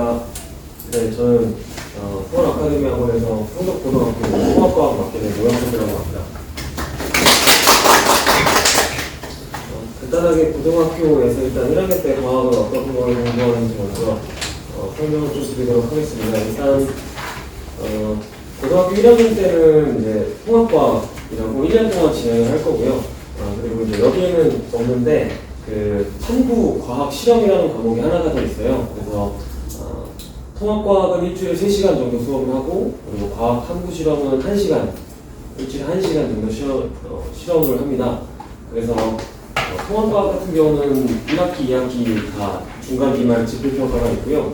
안녕하십니까. 네, 저는 서울 아카데미 학원에서 성덕고등학교 통합과학 맡게 된 노영석이라고 합니다. 간단하게 고등학교에서 일단 1학년 때 과학을 어떤 걸 공부하는지 먼저 설명을 좀 드리도록 하겠습니다. 일단 고등학교 1학년 때는 이제 통합과학이라고 1년 동안 진행을 할 거고요. 그리고 이제 여기에는 없는데 그 탐구 과학 실험이라는 과목이 하나가 더 있어요. 그래서 통합과학은 일주일에 3시간 정도 수업을 하고, 그리고 과학 탐구 실험은 1시간, 일주일에 1시간 정도 실험을 합니다. 그래서 통합과학 같은 경우는 1학기, 2학기 다 중간, 기말 지필평가가 있고요.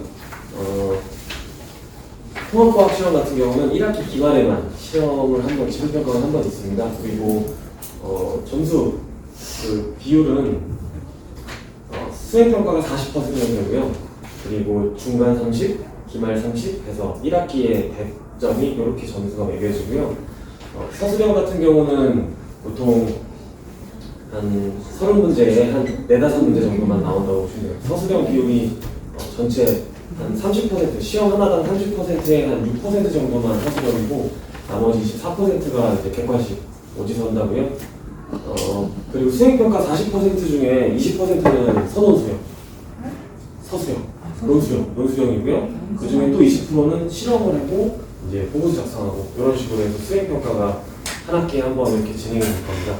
통합과학 실험 같은 경우는 1학기 기말에만 시험을 지필평가가 한 번 있습니다. 그리고 점수 그 비율은 수행평가가 40% 정도고요. 그리고 중간 30, 기말 30 해서 1학기의 100점이 이렇게 점수가 매겨지고요. 서술형 같은 경우는 보통 한 30문제에 한 4-5문제 정도만 나온다고 보시면 돼요. 서술형 비율이 전체 한 30%, 시험 하나당 30%에 한 6% 정도만 서술형이고, 나머지 24%가 이제 객관식 오지선다고요. 그리고 수행평가 40% 중에 20%는 선원수형, 서수형, 논수형이고요. 그 중에 또 20%는 실험을 하고 이제 보고서 작성하고 이런 식으로 해서 수행평가가 한 학기에 한 번 이렇게 진행이 될 겁니다.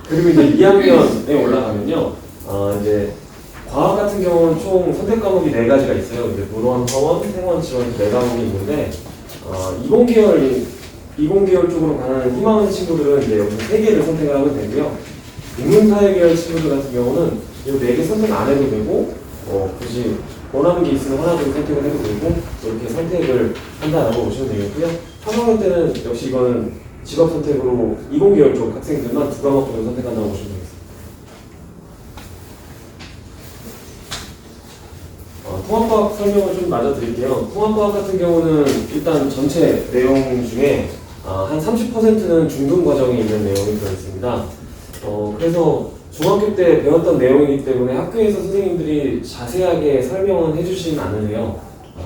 그리고 이제 2학년에 올라가면요, 이제 과학 같은 경우는 총 선택 과목이 4가지가 있어요. 이제 물원, 서원, 생원, 지원 4과목이 있는데, 이공계열 쪽으로 가는 희망하는 친구들은 이제 여기서 3개를 선택을 하면 되고요. 인문사회계열 친구들 같은 경우는 이 4개 선택 안 해도 되고, 굳이 원하는 게 있으면 하나 정도 선택을 해도 되고, 이렇게 선택을 한다라고 보시면 되겠고요. 3학년 때는 역시 이거는 직업 선택으로 이공계열 쪽 학생들만 2과목 정도 선택한다고 보시면 되겠습니다. 통합과학 설명을 좀 마저 드릴게요. 통합과학 같은 경우는 일단 전체 내용 중에 한 30%는 중등 과정에 있는 내용이 들어있습니다. 그래서 중학교 때 배웠던 내용이기 때문에 학교에서 선생님들이 자세하게 설명은 해주시진 않으세요.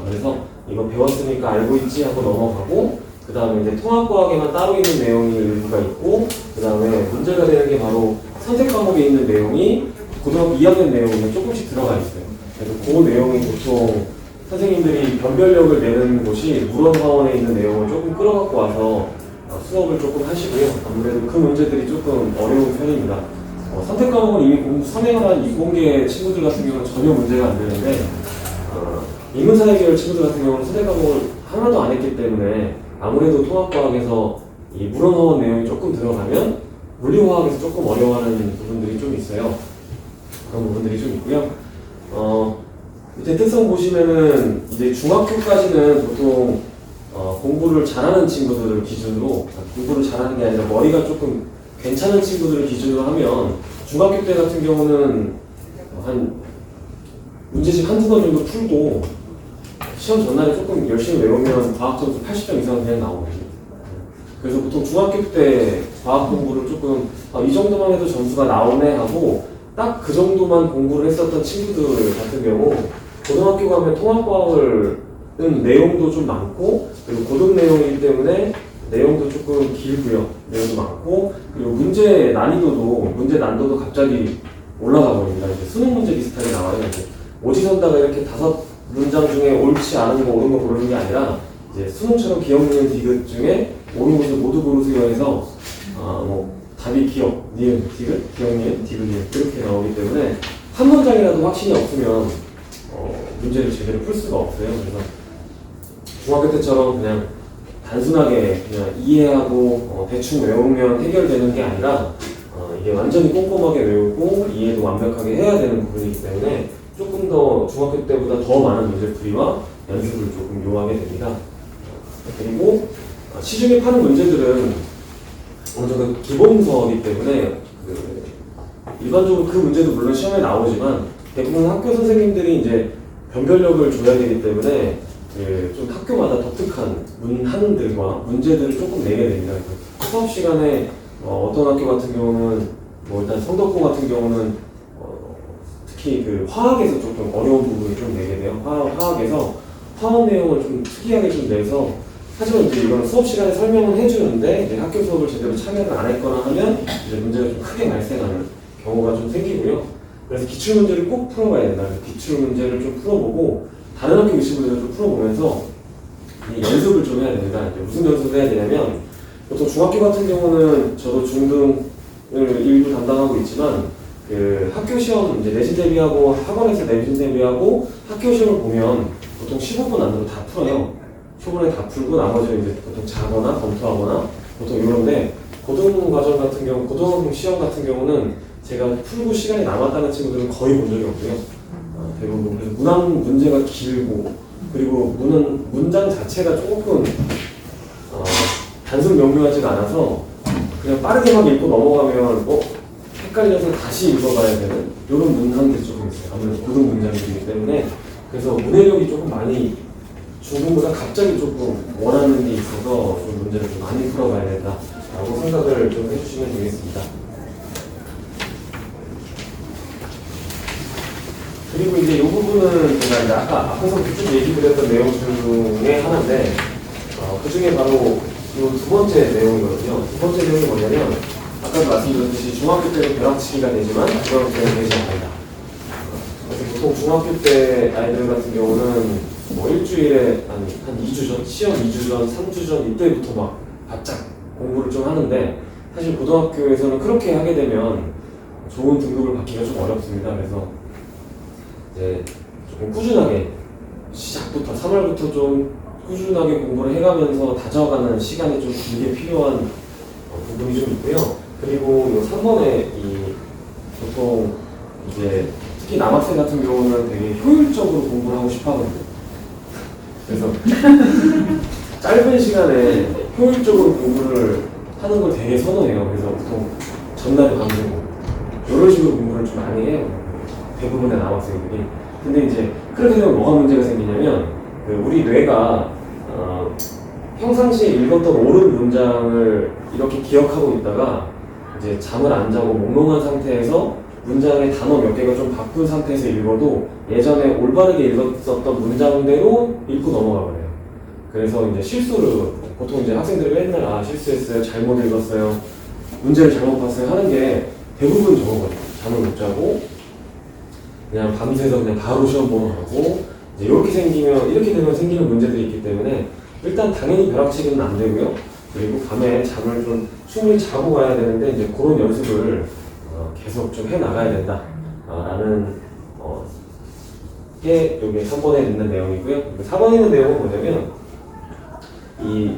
그래서 이거 배웠으니까 알고 있지 하고 넘어가고, 그 다음에 이제 통합과학에만 따로 있는 내용이 일부가 있고, 그 다음에 문제가 되는 게 바로 선택 과목에 있는 내용이 고등학교 2학년 내용에 조금씩 들어가 있어요. 그래서 그 내용이 보통 선생님들이 변별력을 내는 곳이 물원사원에 있는 내용을 조금 끌어갖고 와서 수업을 조금 하시고요. 아무래도 그 문제들이 조금 어려운 편입니다. 선택 과목은 이미 공부 선행을 한 이공계 친구들 같은 경우는 전혀 문제가 안 되는데, 인문사회계열 친구들 같은 경우는 선택 과목을 하나도 안 했기 때문에 아무래도 통합과학에서 이 물원사원 내용이 조금 들어가면 물리화학에서 조금 어려워하는 부분들이 좀 있어요. 그런 부분들이 좀 있고요. 밑에 특성 보시면은 이제 중학교까지는 보통 공부를 잘하는 친구들을 기준으로, 공부를 잘하는 게 아니라 머리가 조금 괜찮은 친구들을 기준으로 하면, 중학교 때 같은 경우는 한 문제집 1-2번 정도 풀고 시험 전날에 조금 열심히 외우면 과학 점수 80점 이상은 그냥 나오거든요. 그래서 보통 중학교 때 과학 공부를 조금 이 정도만 해도 점수가 나오네 하고 딱 그 정도만 공부를 했었던 친구들 같은 경우, 고등학교 가면 통합과학은 내용도 좀 많고, 그리고 고등 내용이기 때문에 내용도 조금 길고요. 내용도 많고, 그리고 문제 난도도 갑자기 올라가 버립니다. 이제 수능 문제 비슷하게 나와요. 이제 오지선다가 이렇게 5문장 중에 옳지 않은 거, 옳은 거 고르는 게 아니라, 이제 수능처럼 기억니은 디귿 중에 옳은 것을 모두 고르세요 해서, 답이 기억, 니은, 디귿, 기억, 니은, 디귿, 니은 이렇게 나오기 때문에 한 문장이라도 확신이 없으면 문제를 제대로 풀 수가 없어요. 그래서 중학교 때처럼 그냥 단순하게 그냥 이해하고 대충 외우면 해결되는 게 아니라 이게 완전히 꼼꼼하게 외우고 이해도 완벽하게 해야 되는 부분이기 때문에 조금 더 중학교 때보다 더 많은 문제풀이와 연습을 조금 요하게 됩니다. 그리고 시중에 파는 문제들은 어느 정도 기본서이기 때문에 일반적으로 그 문제도 물론 시험에 나오지만 대부분 학교 선생님들이 이제 변별력을 줘야 되기 때문에 좀 학교마다 독특한 문항들과 문제들을 조금 내게 됩니다. 수업 시간에 어떤 학교 같은 경우는 일단 성덕고 같은 경우는 특히 그 화학에서 조금 어려운 부분을 좀 내게 돼요. 화학에서 화학 내용을 좀 특이하게 좀 내서 하지만 이제 이건 수업 시간에 설명을 해주는데 이제 학교 수업을 제대로 참여를 안 했거나 하면 이제 문제가 좀 크게 발생하는 경우가 좀 생기고요. 그래서 기출 문제를 꼭 풀어봐야 된다. 기출 문제를 좀 풀어보고 다른 학교 위치문제를 좀 풀어보면서 이 연습을 좀 해야 됩니다. 이제 무슨 연습을 해야 되냐면 보통 중학교 같은 경우는 저도 중등을 일부 담당하고 있지만 그 학교 시험 이제 내신 대비하고 학원에서 내신 대비하고 학교 시험을 보면 보통 15분 안으로 다 풀어요. 초반에 다 풀고 나머지는 이제 보통 자거나 검토하거나 보통 이런데 고등 과정 같은 경우 고등학교 시험 같은 경우는 제가 풀고 시간이 남았다는 친구들은 거의 본 적이 없고요. 대부분 그래서 문항 문제가 길고 그리고 문장 자체가 조금 단순 명료하지가 않아서 그냥 빠르게만 읽고 넘어가면 헷갈려서 다시 읽어가야 되는 이런 문항들이 조금 있어요. 아무래도 고등 문장이기 때문에 그래서 문해력이 조금 많이 중등보다 갑자기 조금 원하는 게 있어서 좀 문제를 좀 많이 풀어가야 된다라고 생각을 좀 해주시면 되겠습니다. 그리고 이제 이 부분은 제가 이제 아까 앞에서 쭉 얘기드렸던 내용 중에 하나인데 그 중에 바로 이 두 번째 내용이거든요. 두 번째 내용이 뭐냐면 아까도 말씀드렸듯이 중학교 때는 벼락치기가 되지만 중학교 때는 되지 않는다. 그래서 보통 중학교 때 아이들 같은 경우는 뭐 일주일에 한 2주 전, 시험 2주 전, 3주 전 이때부터 막 바짝 공부를 좀 하는데 사실 고등학교에서는 그렇게 하게 되면 좋은 등급을 받기가 좀 어렵습니다. 그래서 이제 조금 꾸준하게 시작부터 3월부터 좀 꾸준하게 공부를 해가면서 다져가는 시간이 좀 길게 필요한 부분이 좀 있고요. 그리고 이 3번에 보통 이제 특히 남학생 같은 경우는 되게 효율적으로 공부를 하고 싶어 하거든요. 그래서 짧은 시간에 효율적으로 공부를 하는 걸 되게 선호해요. 그래서 보통 전날에 밤새고 이런 식으로 공부를 좀 많이 해요. 대부분의 남학생들이. 근데 이제 그렇게 되면 뭐가 문제가 생기냐면 우리 뇌가 평상시에 읽었던 옳은 문장을 이렇게 기억하고 있다가 이제 잠을 안 자고 몽롱한 상태에서 문장의 단어 몇 개가 좀 바꾼 상태에서 읽어도 예전에 올바르게 읽었었던 문장대로 읽고 넘어가 버려요. 그래서 이제 실수를 보통 이제 학생들이 맨날 실수했어요, 잘못 읽었어요, 문제를 잘못 봤어요 하는 게 대부분 저거거든요. 잠을 못 자고 그냥 밤새서 그냥 바로 시험 보러 가고 이제 이렇게 되면 생기는 문제들이 있기 때문에 일단 당연히 벼락치기는 안 되고요. 그리고 밤에 잠을 좀 충분히 자고 가야 되는데 이제 그런 연습을 계속 좀 해나가야 된다 라는 게 여기 3번에 있는 내용이고요. 4번에 있는 내용은 뭐냐면 이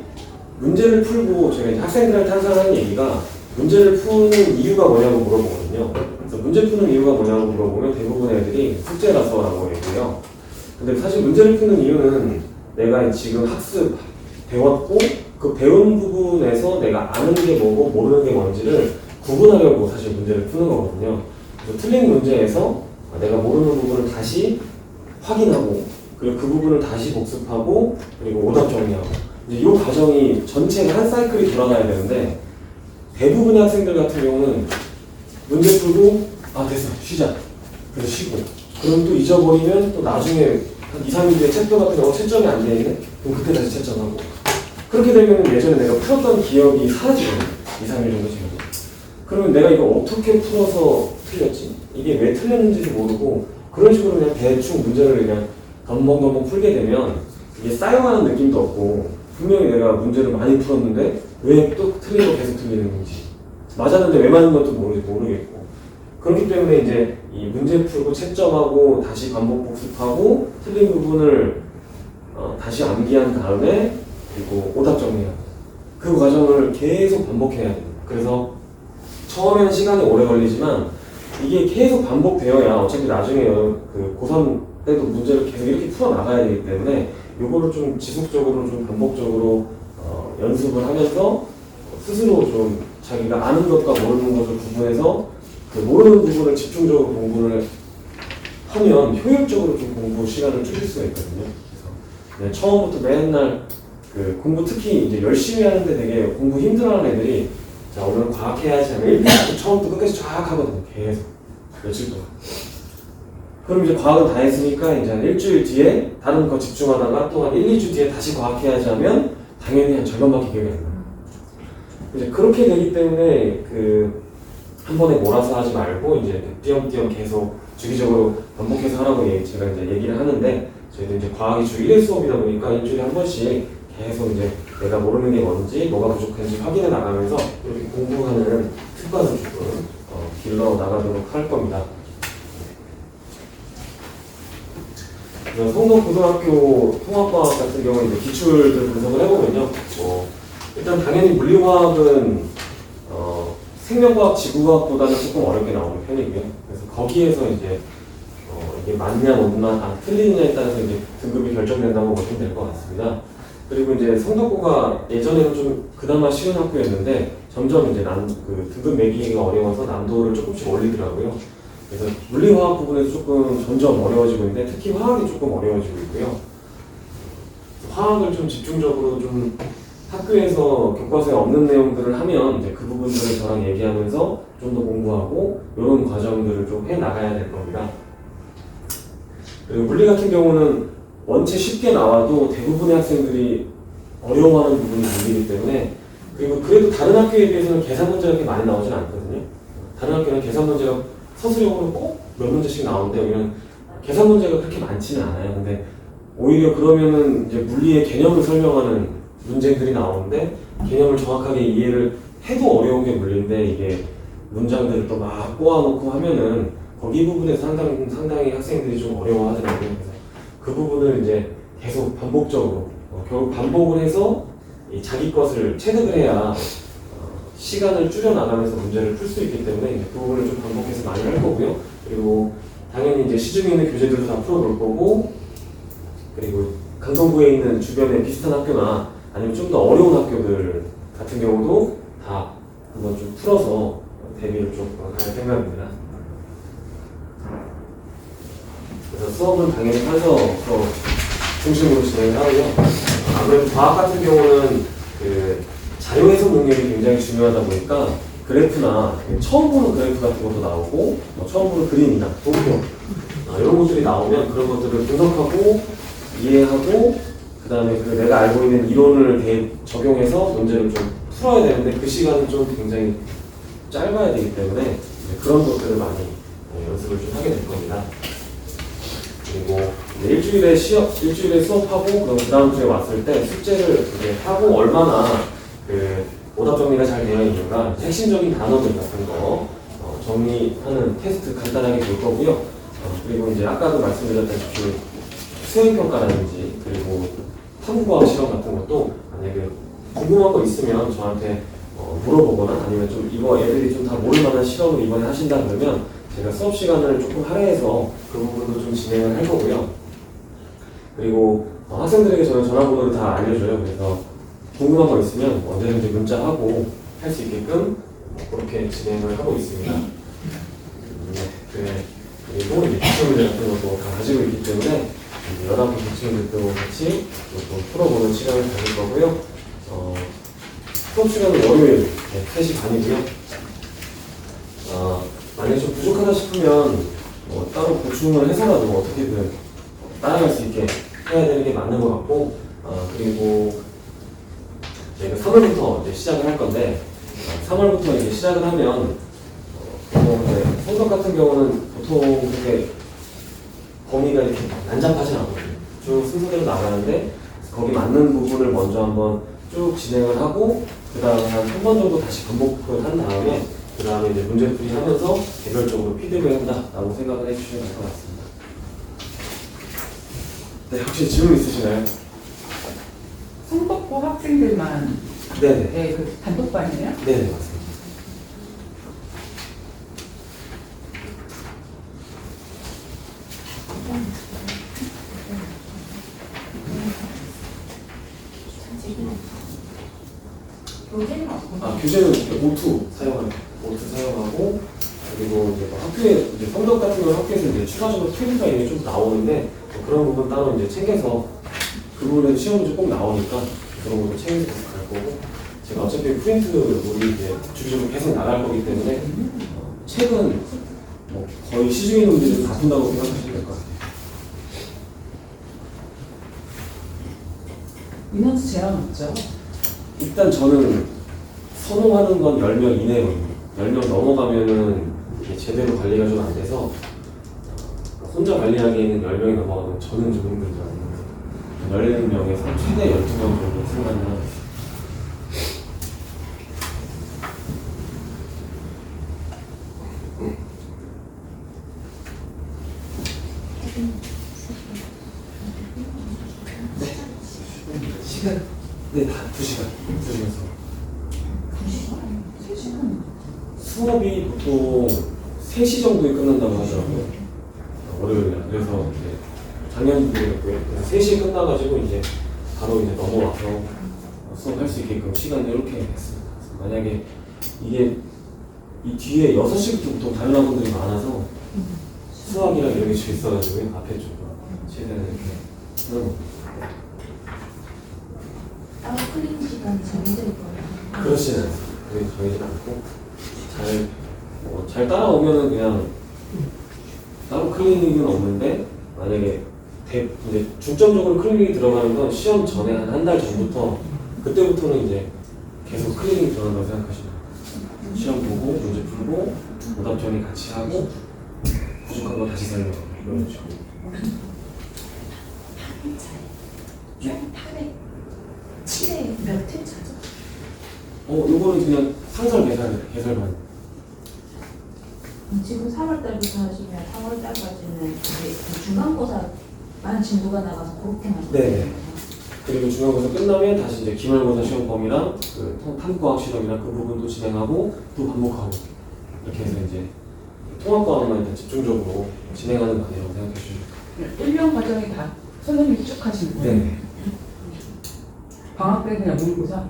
문제를 풀고 제가 이제 학생들한테 항상 하는 얘기가 문제를 푸는 이유가 뭐냐고 물어보거든요. 그래서 문제 푸는 이유가 뭐냐고 물어보면 대부분의 애들이 숙제라서라고 얘기해요. 근데 사실 문제를 푸는 이유는 내가 지금 학습 배웠고 그 배운 부분에서 내가 아는 게 뭐고 모르는 게 뭔지를 구분하려고 사실 문제를 푸는 거거든요. 그래서 틀린 문제에서 내가 모르는 부분을 다시 확인하고 그리고 그 부분을 다시 복습하고 그리고 오답 정리하고 이제 이 과정이 전체가 한 사이클이 돌아가야 되는데 대부분의 학생들 같은 경우는 문제 풀고 됐어 쉬자 그래서 쉬고 그럼 또 잊어버리면 또 나중에 한 2, 3일 뒤에 채점 같은 경우 채점이 안 돼 있네? 그럼 그때 다시 채점하고 그렇게 되면 예전에 내가 풀었던 기억이 사라지거든요. 2, 3일 정도 지나고 그러면 내가 이거 어떻게 풀어서 틀렸지? 이게 왜 틀렸는지도 모르고 그런 식으로 그냥 대충 문제를 그냥 덤벙덤벙 풀게 되면 이게 쌓여가는 느낌도 없고 분명히 내가 문제를 많이 풀었는데 왜 또 틀린 거 계속 틀리는 건지 맞았는데 왜 맞는 것도 모르겠고 그렇기 때문에 이제 이 문제 풀고 채점하고 다시 반복 복습하고 틀린 부분을 다시 암기한 다음에 그리고 오답 정리하고 그 과정을 계속 반복해야 돼요. 그래서 처음에는 시간이 오래 걸리지만 이게 계속 반복되어야 어차피 나중에 그 고3 때도 문제를 계속 이렇게 풀어나가야 되기 때문에 이거를 좀 지속적으로 좀 반복적으로 연습을 하면서 스스로 좀 자기가 아는 것과 모르는 것을 구분해서 그 모르는 부분을 집중적으로 공부를 하면 효율적으로 좀 공부 시간을 줄일 수가 있거든요. 그래서 처음부터 맨날 그 공부 특히 이제 열심히 하는데 되게 공부 힘들어하는 애들이 자 오늘 과학해야지 하면 1편부터 처음부터 끝까지 쫙 하거든요. 계속 며칠 동안. 그럼 이제 과학은 다 했으니까 이제 한 일주일 뒤에 다른 거 집중하다가 또 한 1, 2주 뒤에 다시 과학해야지 하면 당연히 한 절반밖에 기억이 안 나요. 이제 그렇게 되기 때문에 그 한 번에 몰아서 하지 말고 이제 띄엄띄엄 계속 주기적으로 반복해서 하라고 제가 이제 얘기를 하는데 저희도 이제 과학이 주 1회 수업이다 보니까 일주일에 한 번씩 계속 이제 내가 모르는 게 뭔지 뭐가 부족한지 확인해 나가면서 이렇게 공부하는 습관을 조금 길러 나가도록 할 겁니다. 성동고등학교 통합과학 같은 경우는 이제 기출들 분석을 해보면요. 일단 당연히 물리화학은 생명과학, 지구과학보다는 조금 어렵게 나오는 편이고요. 그래서 거기에서 이제 이게 맞냐, 못냐, 틀리느냐에 따라서 이제 등급이 결정된다고 보시면 될 것 같습니다. 그리고 이제 성덕고가 예전에는 좀 그나마 쉬운 학교였는데 점점 이제 그 등급 매기가 어려워서 난도를 조금씩 올리더라고요. 그래서 물리화학 부분에서 조금 점점 어려워지고 있는데 특히 화학이 조금 어려워지고 있고요. 화학을 좀 집중적으로 좀 학교에서 교과서에 없는 내용들을 하면 이제 그 부분들을 저랑 얘기하면서 좀 더 공부하고 이런 과정들을 좀 해 나가야 될 겁니다. 그리고 물리 같은 경우는 원체 쉽게 나와도 대부분의 학생들이 어려워하는 부분이 물리이기 때문에 그리고 그래도 다른 학교에 비해서는 계산 문제가 그렇게 많이 나오진 않거든요. 다른 학교는 계산 문제가 서술형으로 꼭 몇 문제씩 나오는데 여기는 계산 문제가 그렇게 많지는 않아요. 근데 오히려 그러면은 이제 물리의 개념을 설명하는 문제들이 나오는데 개념을 정확하게 이해를 해도 어려운 게 물리인데 이게 문장들을 또 막 꼬아놓고 하면은 거기 부분에서 상당히 학생들이 좀 어려워하더라고요. 그래서 그 부분을 이제 계속 반복적으로 결국 반복을 해서 자기 것을 체득을 해야 시간을 줄여나가면서 문제를 풀 수 있기 때문에 이제 그 부분을 좀 반복해서 많이 할 거고요. 그리고 당연히 이제 시중에 있는 교재들도 다 풀어볼 거고 그리고 강동구에 있는 주변에 비슷한 학교나 아니면 좀 더 어려운 학교들 같은 경우도 다 한번 좀 풀어서 대비를 좀 할 생각입니다. 그래서 수업은 당연히 한서 중심으로 진행을 하고요. 아무래도 과학 같은 경우는 그 자료 해석 능력이 굉장히 중요하다 보니까 그래프나 처음 보는 그래프 같은 것도 나오고 처음 보는 그림이나 도표 이런 것들이 나오면 그런 것들을 분석하고 이해하고 그 다음에 내가 알고 있는 이론을 적용해서 문제를 좀 풀어야 되는데 그 시간은 좀 굉장히 짧아야 되기 때문에 그런 것들을 많이 연습을 좀 하게 될 겁니다. 그리고 일주일에 수업하고 그럼 그 다음 주에 왔을 때 숙제를 이제 하고 얼마나 그 오답 정리가 잘 되어 있는가 핵심적인 단어들 같은 거 정리하는 테스트 간단하게 볼 거고요. 그리고 이제 아까도 말씀드렸다시피 수행평가라든지 그리고 탐구과학 시험 같은 것도 만약에 궁금한 거 있으면 저한테 물어보거나 아니면 좀 이거 애들이 좀 다 모를 만한 실험을 이번에 하신다 그러면 제가 수업 시간을 조금 할애해서 그 부분도 좀 진행을 할 거고요. 그리고 학생들에게 저는 전화번호를 다 알려줘요. 그래서 궁금한 거 있으면 언제든지 문자하고 할 수 있게끔 그렇게 진행을 하고 있습니다. 그리고 이제 기출문제 같은 것도 다 가지고 있기 때문에 연합 기출문제도 같이 또 풀어보는 시간을 가질 거고요. 수업 시간은 월요일 3시 반이고요. 만약에 좀 부족하다 싶으면 따로 보충을 해서라도 어떻게든 따라갈 수 있게 해야 되는 게 맞는 것 같고 그리고 저희가 3월부터 이제 시작을 할 건데 3월부터 이제 시작을 하면 성적 같은 경우는 보통 그렇게 범위가 이렇게 난잡하진 않거든요. 쭉 순서대로 나가는데 거기 맞는 부분을 먼저 한번 쭉 진행을 하고 그 다음에 한 3번 정도 다시 반복을 한 다음에 그 다음에 이제 문제풀이 하면서 개별적으로 피드백을 한다라고 생각을 해주시면 될 것 같습니다. 네, 혹시 질문 있으시나요? 성덕고 학생들만 네네. 네, 그 단톡방이에요? 네네, 맞습니다. 교재는 없고. 교재는 오투 사용하고 그리고 이제 학교에 이제 성적 같은 경우 학교에서 이제 추가적으로 퀴즈가 이게 좀 나오는데 그런 부분 따로 이제 챙겨서 그 부분에서 시험 문제 꼭 나오니까 그런 부분 챙겨서 갈 거고 제가 어차피 프린트 우리 이제 주기적으로 계속 나갈 거기 때문에 책은 뭐 거의 시중에 있는 문제들 다 푼다고 생각하시면 될 것 같아요. 인원수 제한 없죠? 일단 저는 선호하는 건 10명 이내거든요. 10명 넘어가면은 이게 제대로 관리가 좀 안 돼서 혼자 관리하기에는 10명이 넘어가면 저는 좀 힘들더라고요. 10명에서 최대 12명 정도 생각을 하고 있어요. 시간? 네, 다 2시간. 2시간 수업. 3시간? 수업이 보통 3시 정도에 끝난다고 하더라고요. 월요일날. 그래서 이제 작년도 그랬고요. 그래서 3시에 끝나가지고 이제 바로 이제 넘어와서 수업할 수 있게끔 시간을 이렇게 했습니다. 그래서 만약에 이게 이 뒤에 6시부터 보통 다른 학원들이 많아서 수학이랑 이런 게 좀 있어가지고 앞에 좀 최대한 이렇게 하는 거. 따로 클리닉 시간이 정해져 있거든요. 그렇지는 않습니다. 그게 정해지지 않고 잘 따라오면은 그냥 따로 클리닉은 없는데 만약에 이제 중점적으로 클리닉이 들어가는 건 시험 전에 한 달 전부터 그때부터는 이제 계속 클리닉이 들어간다고 생각하시면 돼요. 시험 보고 문제 풀고 오답 정리 같이 하고 부족한 거 다시 설명하고 이런 식으로. 8일 차에 총 8회 7회 몇 회 차죠? 요거는 그냥 상설 개설만. 지금 3월 달부터 하시면 3월 달까지는 이제 그 중간고사만 진도가 나가서 그렇게만 네. 그리고 중간고사 끝나면 다시 이제 기말고사 시험 범위랑 그 탐구학 실험이랑 그 부분도 진행하고 또 반복하고 이렇게 해서 이제 통합과학만 일단 집중적으로 진행하는 거 아니라고 생각해 주시면 돼요. 1년 과정이 다 선생님이 쭉 하시는 거예요? 네. 방학 때는 그냥 모의고사?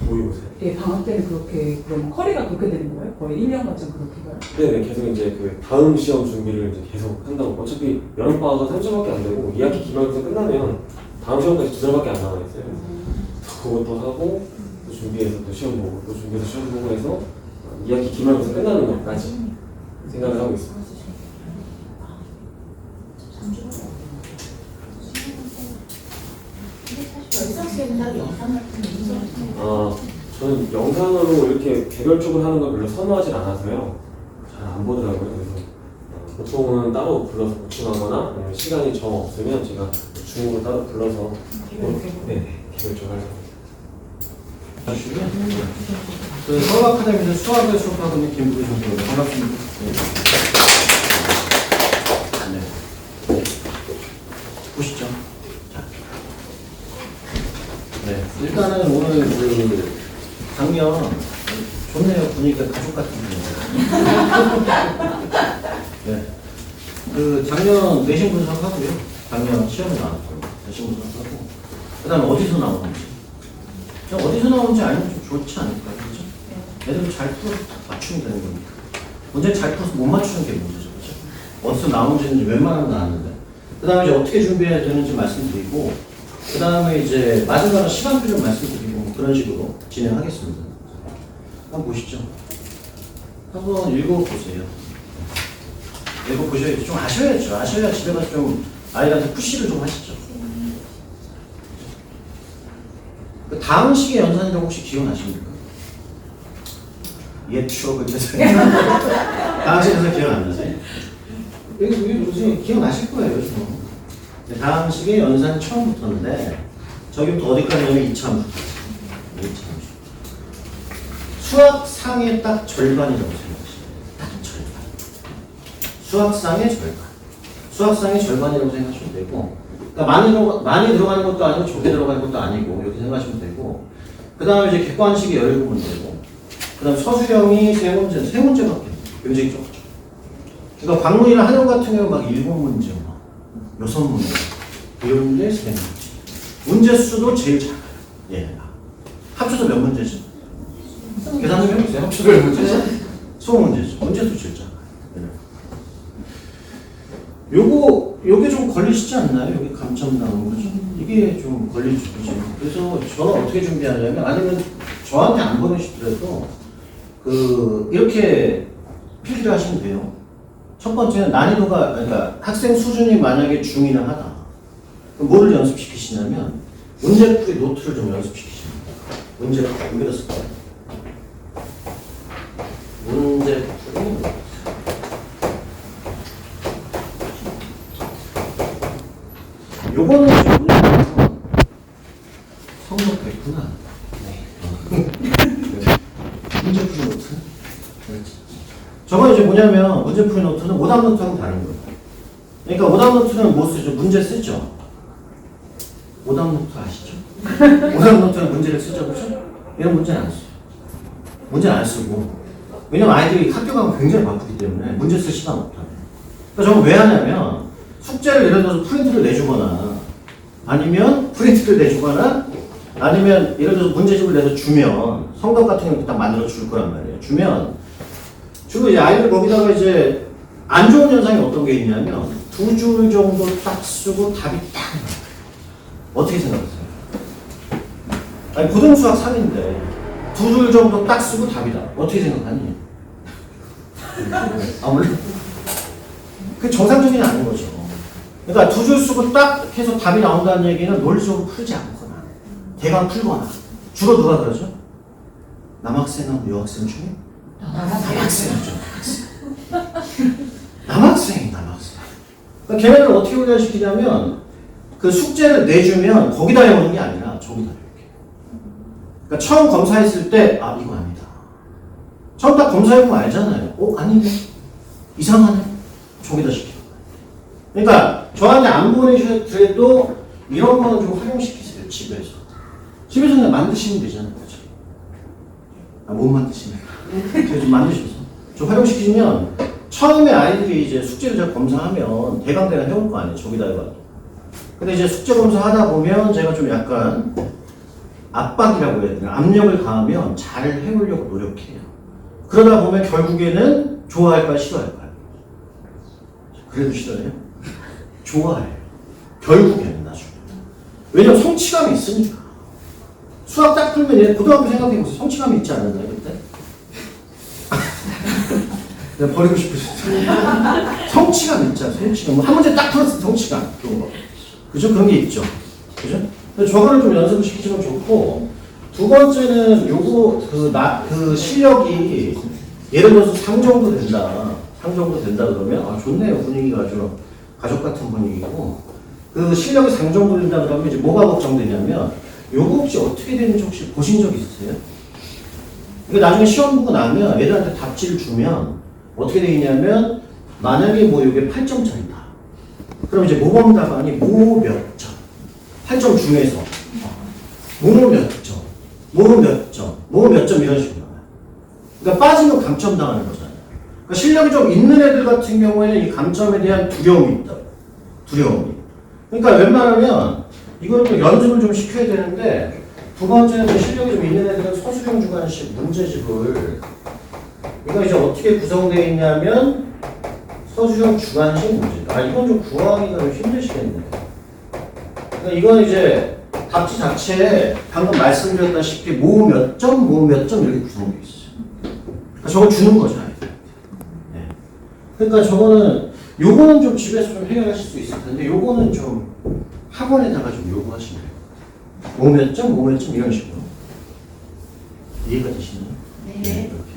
모의고사. 예, 방학 때는 그렇게, 그럼 커리가 그렇게 되는 거예요? 거의 1년 과정 그렇게 가요? 네네, 계속 이제 그 다음 시험 준비를 이제 계속 한다고. 어차피 여름방학은 3주밖에 안 되고 2학기 기말고사 끝나면 다음 시험까지 2달밖에 안 남아있어요. 그것도 하고 또 준비해서 또 시험 보고 또 준비해서 시험 보고 해서 2학기 기말고사 끝나는 것까지 생각을 하고 있습니다. 열성센터 영상을 저는 영상으로 이렇게 개별적으로 하는 걸 별로 선호하진 않아서요. 잘 안 보더라고요. 그래서 보통은 따로 불러서 보충하거나 아니면 시간이 정 없으면 제가 중으로 따로 불러서 네, 개별적으로 하려고. 주시고요. 그 서울아카데미에서 수학을 수업하고 있는 김부리 선생님 반갑습니다. 네. 보시죠. 자. 네. 일단은 오늘 그 작년 좋네요. 분위기가 가족 같은 분위기예요. 네. 그 작년 내신 분석하고요. 작년 시험에 나왔고 내신 분석하고 그다음에 어디서 나오는지. 그냥 어디서 나오는지 알면 좀 좋지 않을까요? 그죠? 애들은 잘 풀어서 맞추면 되는 거니까. 문제는 잘 풀어서 못 맞추는 게 문제죠. 그죠? 어디서 나오는지는 웬만하면 나왔는데. 그 다음에 이제 어떻게 준비해야 되는지 말씀드리고, 그 다음에 이제 마지막으로 시간표 좀 말씀드리고, 그런 식으로 진행하겠습니다. 한번 보시죠. 한번 읽어보세요. 읽어보셔야지. 좀 아셔야죠. 아셔야 집에 가서 좀 아이한테 푸시를 좀 하시죠. 그 다음 시기의 연산이라고 혹시 기억나십니까? 옛 추억을 되새겨. 다음 시기에서 기억 안 나세요? 여기 뭐지? 기억나실 거예요, 좀. 다음 시기의 연산 처음부터인데, 저기부터 어디까지냐면 이참수. 수학상의 딱 절반이라고 생각하시면 돼요. 딱 절반. 수학상의 절반. 수학상의 절반이라고 생각하시면 되고, 그러니까 많이 들어가는 것도 아니고 적게 들어가는 것도 아니고 이렇게 생각하시면 되고, 그 다음에 이제 객관식이 17문제고, 그 다음에 서술형이 3문제밖에 굉장히 적죠. 그러니까 광문이나 한영 같은 경우 막 7문제, 막 6문제, 이런데 3문제. 문제 수도 제일 작아요. 예. 합쳐서 몇 문제죠? 계산 좀 해보세요. 합쳐서 몇 문제죠? 20문제죠. 문제 수 제일 작아요. 요게 좀 걸리시지 않나요? 여기 감점 나오는 거죠. 이게 좀 걸리죠. 그래서 저는 어떻게 준비하냐면, 아니면 저한테 안 보내시더라도, 이렇게 필기를 하시면 돼요. 첫 번째는 난이도가, 그러니까 학생 수준이 만약에 중이나 하다. 그럼 뭐를 연습시키시냐면 문제풀이 노트를 좀 연습시키시면 돼요. 문제풀이 여기다 쓸 거예요. 문제풀이 노트. 요거는 지금 성적가 있구나. 네. 문제풀이 노트. 저건 이제 뭐냐면 문제풀이 노트는 오답 노트하고 다른 거예요. 그러니까 오답 노트는 뭐 쓰죠? 문제 쓰죠? 오답 노트 아시죠? 오답 노트는 문제를 쓰죠? 그렇죠? 이런 문제는 안 써요. 문제는 안 쓰고. 왜냐면 아이들이 학교 가면 굉장히 바쁘기 때문에 문제 쓸 시간 없다고. 그러니까 저건 왜 하냐면 숙제를 예를 들어서 프린트를 내주거나 아니면 프린트를 내주거나 아니면 예를 들어서 문제집을 내서 주면 성적 같은 경우 딱 만들어 줄 거란 말이에요. 주고 이제 아이들 거기다가 이제 안 좋은 현상이 어떤 게 있냐면 2줄 정도 딱 쓰고 답이 딱 나와요. 어떻게 생각하세요? 아니 고등수학 3인데 2줄 정도 딱 쓰고 답이다. 어떻게 생각하니? 아 물론 그 정상적인 아닌 거죠. 그러니까 2줄 쓰고 딱 해서 답이 나온다는 얘기는 논리적으로 풀지 않거나 대강 풀거나 주로 누가 그러죠? 남학생하고 여학생 중에? 남학생이죠. 남학생. 그러니까 걔네를 어떻게 훈련시키냐면 그 숙제를 내주면 거기다 해오는 게 아니라 저기다 이렇게. 그러니까 처음 검사했을 때 아 이거 아니다. 처음 딱 검사해보면 알잖아요. 아니네. 이상하네. 저기다 시켜. 그러니까 저한테 안 보내셔도 이런 거는 좀 활용시키세요. 집에서 그냥 만드시면 되잖아요. 그렇죠? 못 만드시네. 좀 만드셔서 좀 활용시키면 처음에 아이들이 이제 숙제를 제가 검사하면 대강대강 해올 거 아니에요. 저기다 해봐도. 근데 이제 숙제 검사하다 보면 제가 좀 약간 압박이라고 해야 되나 압력을 가하면 잘 해오려고 노력해요. 그러다 보면 결국에는 좋아할까요? 싫어할까요? 그래도 싫어해요? 좋아해요. 결국에는 나중에. 왜냐면 성취감이 있으니까. 수학 딱 풀면 얘 고등학교 생각해보세요. 성취감이 있지 않았나요 그때? 내가 버리고 싶으셨어요. 성취감 있잖아. 성취감. 한 문제 딱 풀었을 때 성취감. 그런 거. 그죠? 그런 게 있죠. 그죠? 저거를 좀 연습을 시키시면 좋고, 두 번째는 요거, 그 실력이 예를 들어서 3 정도 된다. 3 정도 된다 그러면, 아, 좋네요. 분위기가 아주 가족 같은 분위기고, 그 실력이 3 정도 된다 그러면 이제 뭐가 걱정되냐면, 요거 혹시 어떻게 되는지 혹시 보신 적 있으세요? 이게 나중에 시험 보고 나면 애들한테 답지를 주면 어떻게 되냐면 만약에 뭐 이게 8점짜리다. 그럼 이제 모범 답안이 뭐 몇 점, 8점 중에서 뭐 몇 점, 뭐 몇 점, 뭐 몇 점 이런 식으로 나와요. 그러니까 빠지면 감점 당하는 거잖아요. 그러니까 실력이 좀 있는 애들 같은 경우에는 이 감점에 대한 두려움이 있다. 두려움이. 그러니까 웬만하면 이거는 좀 연습을 좀 시켜야 되는데 두 번째는 실력이 좀 있는 애들은 서술형 주관식 문제집을 이거 이제 어떻게 구성되어 있냐면 서술형 주관식 문제. 아 이건 좀 구하기가 좀 힘드시겠네. 그러니까 이건 이제 답지 자체에 방금 말씀드렸다시피 뭐 몇 점, 뭐 몇 점 이렇게 구성되어 있어요. 그러니까 저거 주는 거죠. 네. 그러니까 저거는 요거는 좀 집에서 좀 해결하실 수 있을 텐데 요거는 좀 학원에다가 좀 요구하시면 돼요. 뭐 몇 점, 뭐 몇 점 이런 식으로. 이해가 되시나요? 네. 이렇게.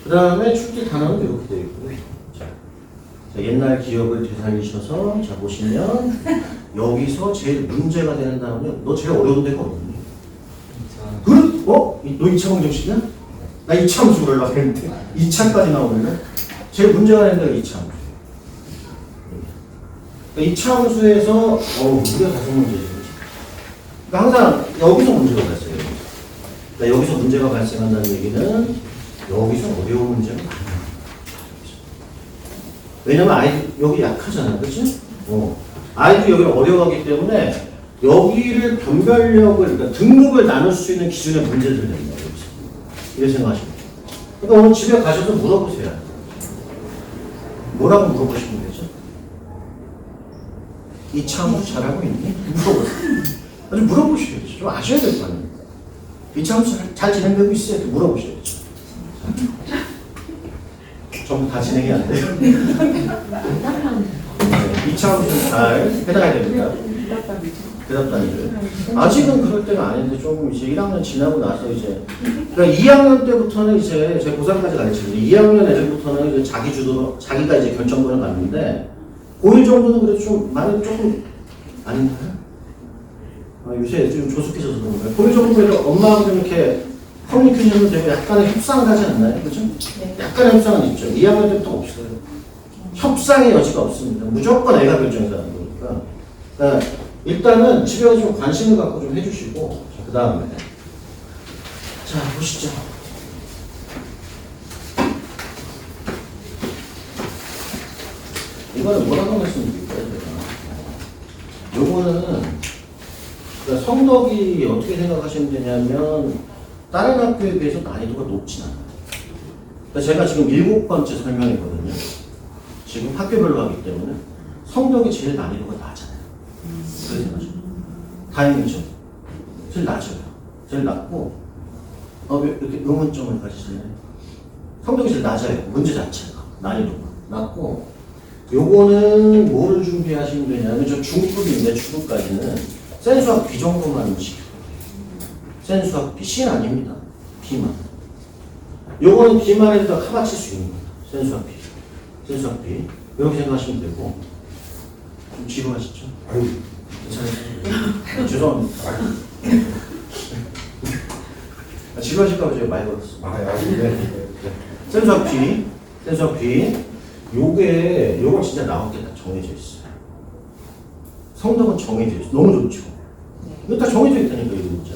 그 다음에 출제 단어는 이렇게 되어 있고요. 자, 옛날 기억을 되살리셔서 자 보시면 여기서 제일 문제가 되는 단어는 너 제일 어려운 데가 어딨니? 너 2차 방정식이야? 나 2차 함수 보려고 했는데 2차까지 나오면 제일 문제가 되는 데가 2차 함수. 2차 함수에서 우리가 다섯 문제지. 그러니까 항상 여기서 문제가 발생해요. 그러니까 여기서 문제가 발생한다는 얘기는 여기서 어려운 문제가 많아요. 왜냐면 아이들 여기 약하잖아요. 그치? 아이들이 여기를 어려워하기 때문에 여기를 변별력을, 그러니까 등급을 나눌 수 있는 기준의 문제들을 낸다. 여기서. 이렇게 생각하시면 돼요. 그러니까 오늘 집에 가셔서 물어보세요. 뭐라고 물어보시면 되죠? 2차 함수 잘하고 있니? 물어보세요. 아주 물어보셔야죠. 좀 아셔야 될 거 아닙니까? 2차 함수 잘 진행되고 있어요. 이렇게 물어보셔야죠. 전부 다 진행이 안 돼요. 부담만 2차원 잘 해당해야 됩니다. 대답단위들. 아직은 그럴 때가 아닌데 조금 이제 1학년 지나고 나서 이제 그러니까 2학년 때부터는 이제 제 고3까지 가르치는데 2학년 애들부터는 이제 자기 주도로 자기가 이제 결정권을 갖는데 고1 정도는 그래도 좀 많이 조금 아닌가요? 요새 좀 조숙해져서 그런 거예요. 고1 정도 그래도 엄마하고 좀 이렇게 커뮤니케이션도 되고 약간의 협상을 하지 않나요? 그렇죠? 네. 약간의 협상은 있죠. 2학년 때부터 없어요. 협상의 여지가 없습니다. 무조건 애가 결정해서 하는 거니까. 그러니까 일단은 집에 가서 좀 관심을 갖고 좀 해주시고 그 다음에 자 보시죠. 이거는 뭐라고 말씀드릴까요? 제가 요거는 그러니까 성덕이 어떻게 생각하시면 되냐면 다른 학교에 비해서 난이도가 높진 않아요. 그러니까 제가 지금 7번째 설명이거든요. 지금 학교별로 하기 때문에 성덕이 제일 난이도가 낮아요. 그렇게 생각하시면 다행이죠. 제일 낮아요. 제일 낮고 왜 이렇게 의문점을 가지시나요? 성적이 제일 낮아요. 문제 자체가 난이도가 낮고 요거는 뭐를 준비하시면 되냐면 저 중급인데 중급까지는 센수학 B 정도만 시켜요. 센수학 B, C는 아닙니다. B만. 요거는 B만 해도 다 커버칠 수 있는 겁니다. 센수학 B. 센수학 B. 이렇게 생각하시면 되고 좀 지루하시죠? 아유, 괜찮으세요? 죄송합니다. 지루하실까봐 제가 많이 걸었어. 네. 센수학 B. 센수학 B. 요건 진짜 나왔겠다. 정해져 있어요. 성적은 정해져 있어요. 너무 좋죠. 이거 다 정해져 있다니까, 이거 진짜.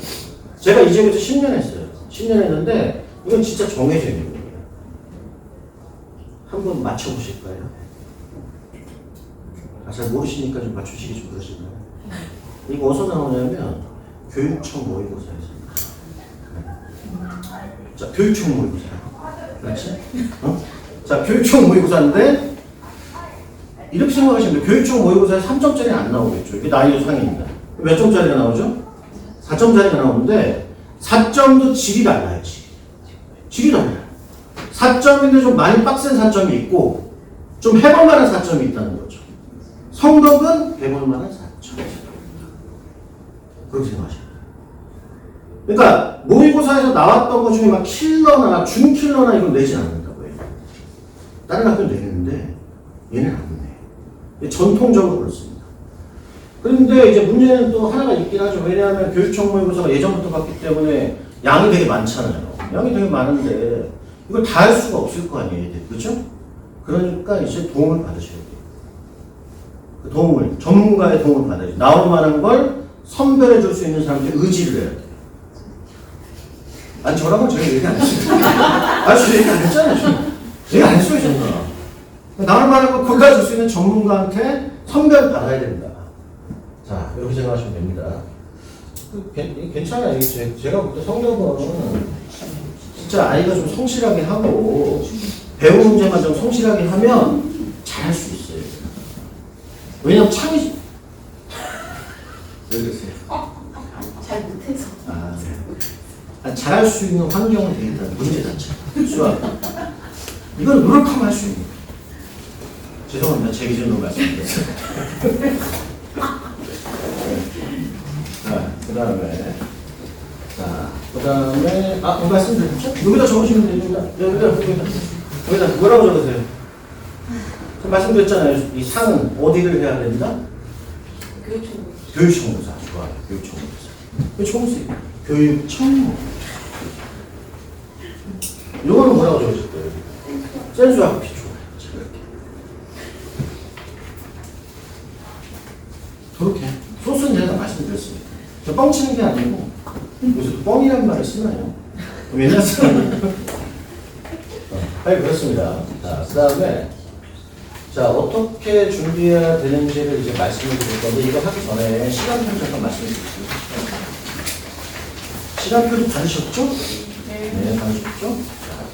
제가 이제부터 10년 했어요. 10년 했는데, 이건 진짜 정해져 있는 거예요. 한번 맞춰보실까요? 잘 모르시니까 좀 맞추시기 좀 그러실까요? 이거 어디서 나오냐면, 교육청 모의고사에서. 자, 교육청 모의고사. 그렇지? 자, 교육청 모의고사인데, 이렇게 생각하시면 돼요. 교육청 모의고사에 3점짜리 안 나오겠죠. 이게 난이도 상입니다. 몇 점짜리가 나오죠? 4점짜리가 나오는데 4점도 질이 달라요. 질이 달라요. 4점인데 좀 많이 빡센 4점이 있고 좀 해볼 만한 4점이 있다는 거죠. 성덕은 해볼 만한 4점. 그렇게 생각하시면 돼요. 그러니까 모의고사에서 나왔던 것 중에 막 킬러나 준킬러나 이걸 내지 않는다고 해요. 다른 학교는 내는데 얘는 안 내. 전통적으로 그렇습니다. 그런데 이제 문제는 또 하나가 있긴 하죠. 왜냐하면 교육청 모의고사가 예전부터 봤기 때문에 양이 되게 많잖아요. 양이 되게 많은데 이걸 다 할 수가 없을 거 아니에요. 그렇죠? 그러니까 이제 도움을 받으셔야 돼요. 그 도움을, 전문가의 도움을 받아야죠. 나올 만한 걸 선별해 줄 수 있는 사람한테 의지를 해야 돼요. 아니 저랑은 제가 얘기 안 했어요. 저 얘기 안 했잖아요. 얘기 안 했어요. 저는. 나올 만한 걸 골라줄 수 있는 전문가한테 선별 받아야 된다. 자, 이렇게 생각하시면 됩니다. 괜찮아요. 이게 제가 볼 때 성적은 진짜 아이가 좀 성실하게 하고 배운 문제만 좀 성실하게 하면 잘할 수 있어요. 왜냐면 창의 왜 그러세요? 잘 못해서. 잘할 수 있는 환경은 되어 있다는 문제 자체. 수학. 이건 노력하면 할 수 있는 거예요. 죄송합니다. 제 기준으로 말씀드렸어요. 자, 그 다음에 말씀드렸죠? 여기다 적으시면 돼요. 여기다 뭐라고 적으세요? 말씀드렸잖아요. 이 상은 어디를 해야 된다? 교육청모사. 좋아요. 교육청모사. 총수. 교육청모. 이거는 뭐라고 적으실 거예요? 센수학 비추. 그렇게. 소스는 제가 말씀드렸습니다. 저 뻥치는 게 아니고, 요새 또 뻥이라는 말을 쓰나요? 옛날 사람은. 그렇습니다. 자, 그 다음에, 자, 어떻게 준비해야 되는지를 이제 말씀을 드릴 건데, 이거 하기 전에 시간표를 잠깐 말씀을 드리겠습니다. 시간표도 받으셨죠? 네, 받으셨죠? 자,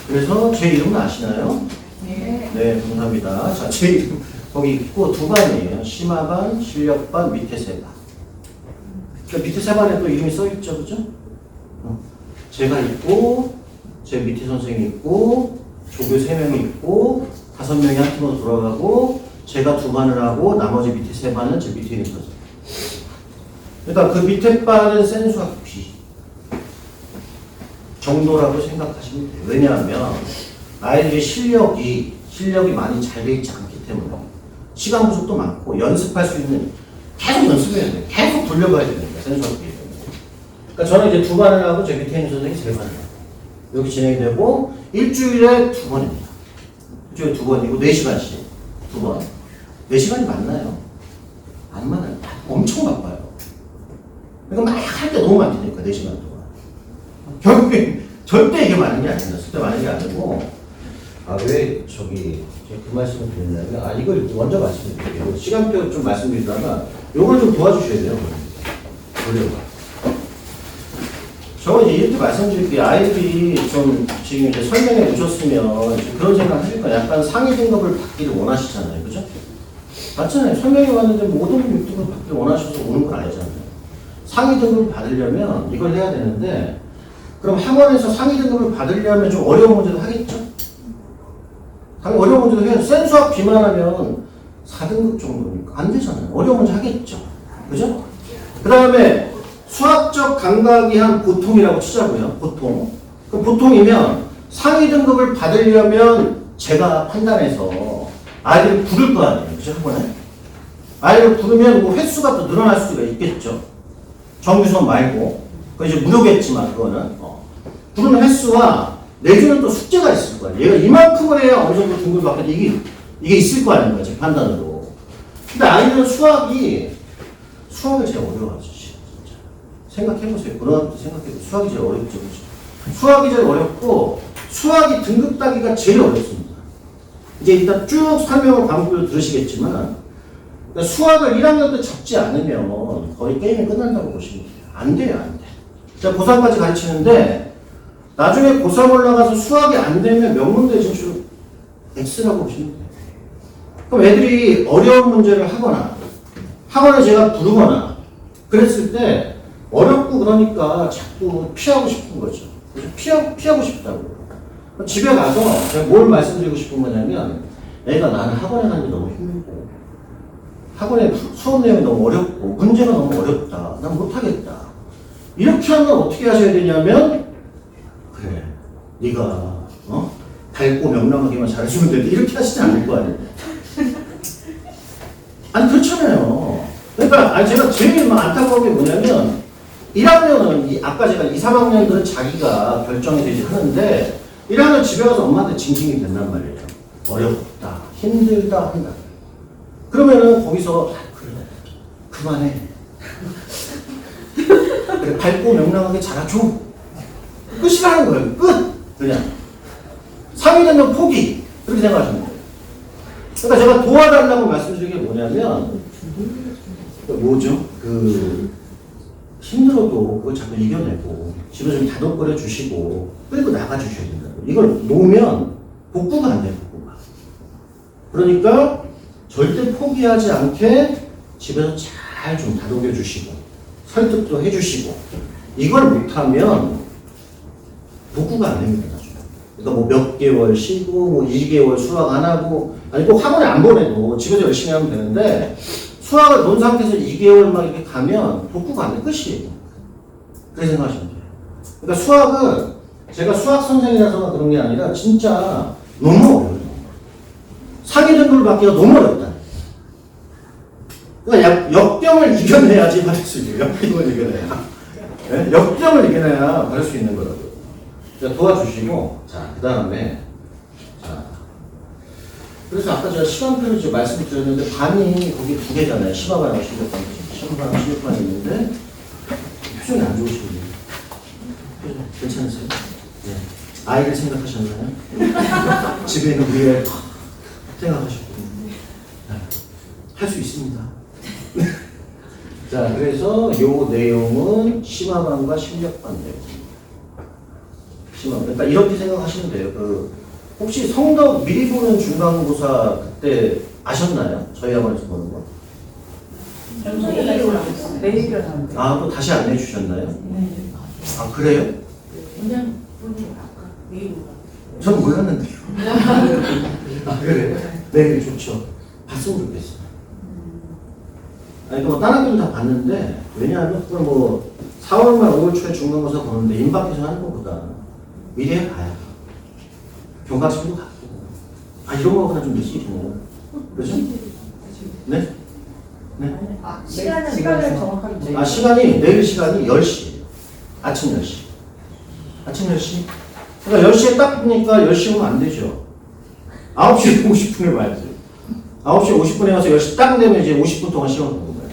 그래서 제 이름은 아시나요? 네, 감사합니다. 자, 제 이름. 거기 있고 두 반이에요. 심화반, 실력반, 밑에 세 반. 그러니까 밑에 세 반에 또 이름이 써있죠, 그죠? 제가 있고, 제 밑에 선생님이 있고, 조교 3명이 있고 5명이 한 팀으로 돌아가고 제가 2반을 하고 나머지 밑에 3반은 제 밑에 있는 거죠. 그러니까 그 밑에 반은 센 수학 B 정도라고 생각하시면 돼요. 왜냐하면 아이들의 실력이 많이 잘 돼 있지 않기 때문에 시간 부족도 많고 연습할 수 있는 계속 연습해야 돼요. 계속 돌려봐야 됩니다. 센 수학 B. 그러니까 저는 이제 2반을 하고 제 밑에 있는 선생님이 3반을 하고 여기 진행이 되고 일주일에 2번입니다. 일주일에 2번이고 4시간씩 2번. 4시간이 맞나요? 안 맞아요. 엄청 바빠요. 그러니까 막 할 때 너무 많다니까 4시간 동안. 결국에 절대 이게 많은 게 아닙니다. 절대 많은 게 아니고 왜 저기 제가 그 말씀을 드리냐면 이걸 먼저 말씀드릴게요. 시간표 좀 말씀드리다가 요걸 좀 도와주셔야 돼요. 돌려봐. 저 이제 이렇게 말씀드릴게요. 아이들이 좀 지금 이제 설명해 보셨으면 그런 생각 하실 거예요. 약간 상위 등급을 받기를 원하시잖아요. 그죠? 맞잖아요. 설명해 왔는데 뭐 5등급, 6등급 받기를 원하셔서 오는 건 아니잖아요. 상위 등급을 받으려면 이걸 해야 되는데 그럼 학원에서 상위 등급을 받으려면 좀 어려운 문제도 하겠죠? 당연히 어려운 문제도 해야 센 수학 B만 하면 4등급 정도니까 안 되잖아요. 어려운 문제 하겠죠? 그죠? 그 다음에 수학적 감각이 한 보통이라고 치자고요. 보통. 그럼 보통이면 상위 등급을 받으려면 제가 판단해서 아이들을 부를 거 아니에요. 그죠? 학원에? 아이를 부르면 뭐 횟수가 또 늘어날 수가 있겠죠. 정규 수업 말고. 그건 이제 무료겠지만, 그거는. 부르는 횟수와 내주는 또 숙제가 있을 거예요. 얘가 이만큼을 해야 어느 정도 등급을 받게 이게 있을 거 아닙니까? 제 판단으로. 근데 아이들은 수학을 제일 어려워하죠. 생각해보세요. 고등학교 생각해보세요. 수학이 제일 어렵죠. 수학이 제일 어렵고 수학이 등급 따기가 제일 어렵습니다. 이제 일단 쭉 설명을 반복적으로 들으시겠지만 그러니까 수학을 1학년 때 접지 않으면 거의 게임이 끝난다고 보시면 돼요. 안 돼요. 안 돼. 제가 고3까지 가르치는데 나중에 고3 올라가서 수학이 안 되면 명문대 진출 X라고 보시면 돼요. 그럼 애들이 어려운 문제를 하거나 학원에 제가 부르거나 그랬을 때 어렵고 그러니까 자꾸 피하고 싶은 거죠. 피하고 싶다고. 집에 가서 제가 뭘 말씀드리고 싶은 거냐면 애가 나는 학원에 가는 게 너무 힘들고 학원에 수업 내용이 너무 어렵고 문제가 너무 어렵다. 난 못하겠다. 이렇게 하면 어떻게 하셔야 되냐면 그래 네가 밝고 명랑하게만 잘해주면 되는데 이렇게 하시지 않을 거 아니에요. 아니 그렇잖아요. 그러니까 제가 제일 안타까운 게 뭐냐면 1학년은 아까 제가 2, 3학년들은 자기가 결정이 되지 하는데 1학년 집에 가서 엄마한테 징징이 된단 말이에요. 어렵다, 힘들다 한다. 그러면은 거기서 그래, 그만해. 그래, 밝고 명랑하게 자라줘. 끝이라는 거예요. 끝. 그냥. 3이 되면 포기. 그렇게 생각하시면 돼요. 그러니까 제가 도와달라고 말씀드린 게 뭐냐면 뭐죠? 힘들어도 그걸 자꾸 이겨내고 집에 좀 다독거려 주시고 끌고 나가 주셔야 된다고. 이걸 놓으면 복구가 안 돼요. 복구가. 그러니까 절대 포기하지 않게 집에서 잘 좀 다독여 주시고 설득도 해 주시고 이걸 못하면 복구가 안 됩니다. 나중에. 그러니까 뭐 몇 개월 쉬고 뭐 2개월 수학 안 하고 아니 꼭 학원에 안 보내도 집에서 열심히 하면 되는데 수학을 놓은 상태에서 2개월 막 이렇게 가면 복구가 안 돼. 끝이에요. 그렇게 생각하시면 돼요. 그러니까 수학은 제가 수학 선생이라서 그런 게 아니라 진짜 너무 어려워요. 상위 등급을 받기가 너무 어렵다. 그러니까 역병을 이겨내야지 받을 수 있어요. 역병을 이겨내야. 네? 역병을 이겨내야 받을 수 있는 거라고요. 도와주시고, 자, 그 다음에, 자. 그래서 아까 제가 시간표를 지금 말씀을 드렸는데, 반이 거기 2개잖아요. 15반하고 16반. 15반하고 16반이 있는데, 표정이 안 좋으시군요. 괜찮으세요? 네. 아이를 생각하셨나요? 집에 있는 우리를 생각하셨군요. 할 수 있습니다. 자, 그래서 요 내용은 15반과 16반 내용. 그러니까 이렇게 생각하시면 돼요. 혹시 성덕 미리 보는 중간고사 그때 아셨나요? 저희 학원에서 보는 거? 내일이라 하는데. 또 다시 안내해 주셨나요? 아, 그래요? 그냥 분이 아까 메일로 저는 몰랐는데요. 아, 그래? 네, 좋죠. 봤으면 좋겠어. 아니, 뭐, 다른 학교도 다 봤는데, 왜냐하면, 그걸 뭐, 4월 말 5월 초에 중간고사 보는데, 임박해서 하는 것보다 미리 해봐야. 경각심도 갖고. 아, 이런 거보다 좀 늦지, 뭐. 그죠? 네? 네? 시간을 정확하게 아, 시간이, 내일 시간이 10시. 아침 10시. 아침 10시? 그러니까 10시에 딱 보니까 10시 오면 안 되죠. 9시 50분에 와야지. 9시 50분에 와서 10시 딱 되면 이제 50분 동안 시험을 보는 거예요.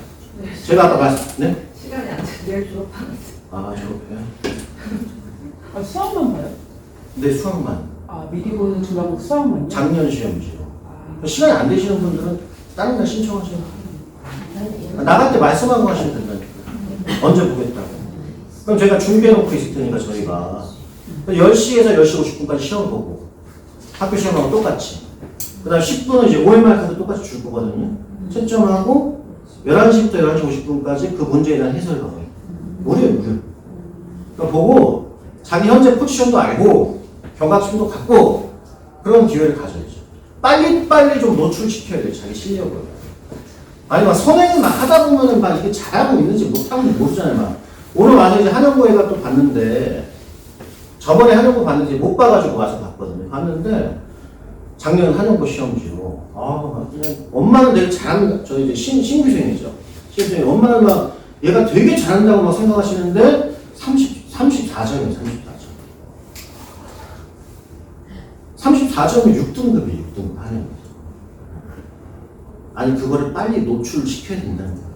제가 아까 말씀, 네? 시간이 안 돼. 내일 졸업하는. 아, 졸업해요? 아, 수학만 봐요? 네, 수학만. 아, 미리 보는 중간고사 수학만요? 작년 시험이죠. 시간이 안 되시는 분들은 다른 날 신청하시면 나갈 때 말씀하고 하시면 된다니까. 언제 보겠다고. 그럼 저희가 준비해놓고 있을 테니까 저희가 10시에서 10시 50분까지 시험 보고 학교 시험하고 똑같이 그 다음 10분은 이제 5일 말까지 똑같이 줄 거거든요. 채점하고 11시부터 11시 50분까지 그 문제에 대한 해설을 하고요. 무료. 그러니까 보고 자기 현재 포지션도 알고 경각심도 갖고 그런 기회를 가져야죠. 빨리빨리 좀 노출시켜야 돼요. 자기 실력을. 아니 막 선행을 막 하다 보면은 막 이게 잘하고 있는지 못하고 있는지 모르잖아요. 막. 오늘 와서 이제 한영고에가 또 봤는데 저번에 한영고 봤는데 못 봐가지고 와서 봤거든요. 봤는데 작년 한영고 시험지로 아 그냥 엄마는 되게 잘하는 저 이제 신규생이죠. 신규생 엄마는 막 얘가 되게 잘한다고 막 생각하시는데 34점이에요. 34점이 6등급이에요. 6등급 한영고. 아니 그거를 빨리 노출시켜야 된다는 거예요.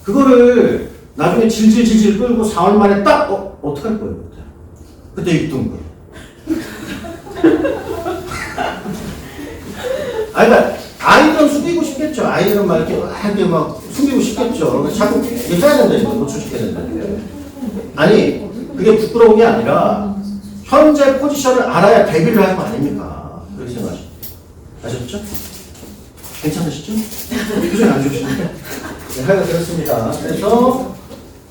그거를 나중에 질질 끌고 4월 말에 딱 어떡할 거예요 그때 6등급. 아니 그러니까 아이들은 숨기고 싶겠죠. 아이들은 막 이렇게 막 숨기고 싶겠죠. 자꾸 얘기해야 된다 이거 노출시켜야 된다. 아니 그게 부끄러운 게 아니라 현재 포지션을 알아야 데뷔를 할 거 아닙니까? 그렇게 생각하시죠. 아셨죠? 괜찮으시죠? 표정이 안 좋으시니까. 네, 하여간 그렇습니다. 그래서,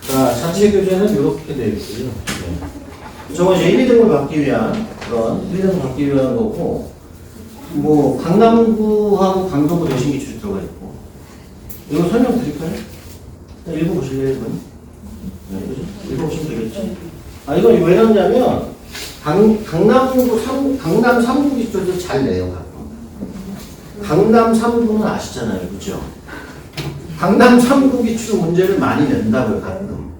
자, 자체 교재는 이렇게 되어 있고요. 네. 저거 이제 1, 2등을 받기 위한, 그런 1, 2등을 받기 위한 거고, 뭐, 강남구하고 강동구 대신 기출이 들어가 있고, 이거 설명 드릴까요? 읽어보실래요, 이건? 네, 그죠? 읽어보시면 되겠죠? 아, 이건 왜 그러냐면, 강남 3구 기출도 잘 내요, 가끔. 강남 3구는 아시잖아요. 그죠? 강남 3구 기출 문제를 많이 낸다고요. 가끔.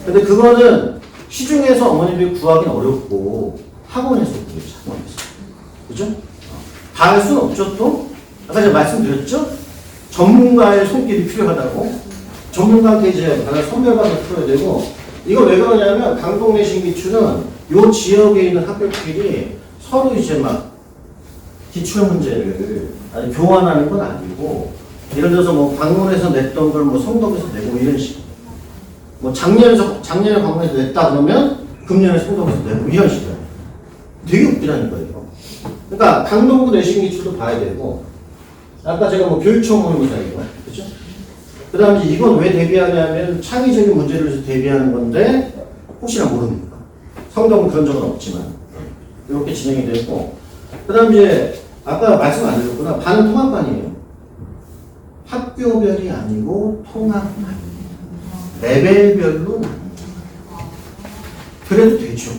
근데 그거는 시중에서 어머님들이 구하기는 어렵고 학원에서 구해요. 학원에서. 그죠? 다 할 수는 없죠. 또 아까 제가 말씀드렸죠? 전문가의 손길이 필요하다고. 전문가한테 이제 하나 선별받아서 풀어야 되고 이거 왜 그러냐면 강동 내신 기출은 요 지역에 있는 학교끼리 서로 이제 막 기출 문제를 아니, 교환하는 건 아니고 예를 들어서 뭐 방문해서 냈던 걸 뭐 성덕에서 내고 이런 식으로 뭐 작년에 방문해서 냈다 그러면 금년에 성덕에서 내고 이런 식으로 되게 웃기다니까 이거. 그러니까 강동구 내신 기출도 봐야 되고 아까 제가 뭐 교육청 모의고사 이거 그죠? 그 다음에 이건 왜 대비하냐면 창의적인 문제를 위해서 대비하는 건데 혹시나 모르니까 성덕은 그런 적은 없지만 이렇게 진행이 되고 그 다음 이제 아까 말씀 안 드렸구나. 반은 통합반이에요. 학교별이 아니고 통합반. 레벨별로 나눕니다. 그래도 되죠.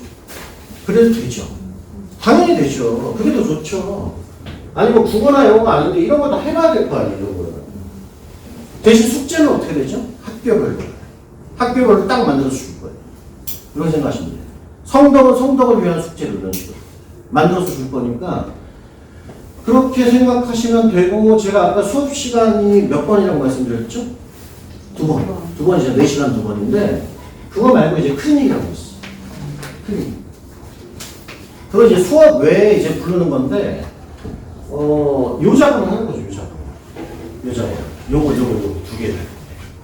그래도 되죠. 당연히 되죠. 그게 더 좋죠. 아니 뭐 국어나 영어가 아닌데 이런 거 다 해봐야 될 거 아니에요. 이런 거는. 대신 숙제는 어떻게 되죠? 학교별로. 학교별로 딱 만들어서 줄 거예요. 이런 생각하시면 돼요. 성덕은 성덕을 위한 숙제를 이런 식으로 만들어서 줄 거니까 그렇게 생각하시면 되고 제가 아까 수업 시간이 몇 번이라고 말씀드렸죠? 2번. 2번이죠. 4시간 2번인데 그거 말고 이제 클리닉이라고 있어. 클리닉. 그거 이제 수업 외에 이제 부르는 건데 요 작업을 하는 거죠. 요 작업. 요 작업. 요거 두 개를.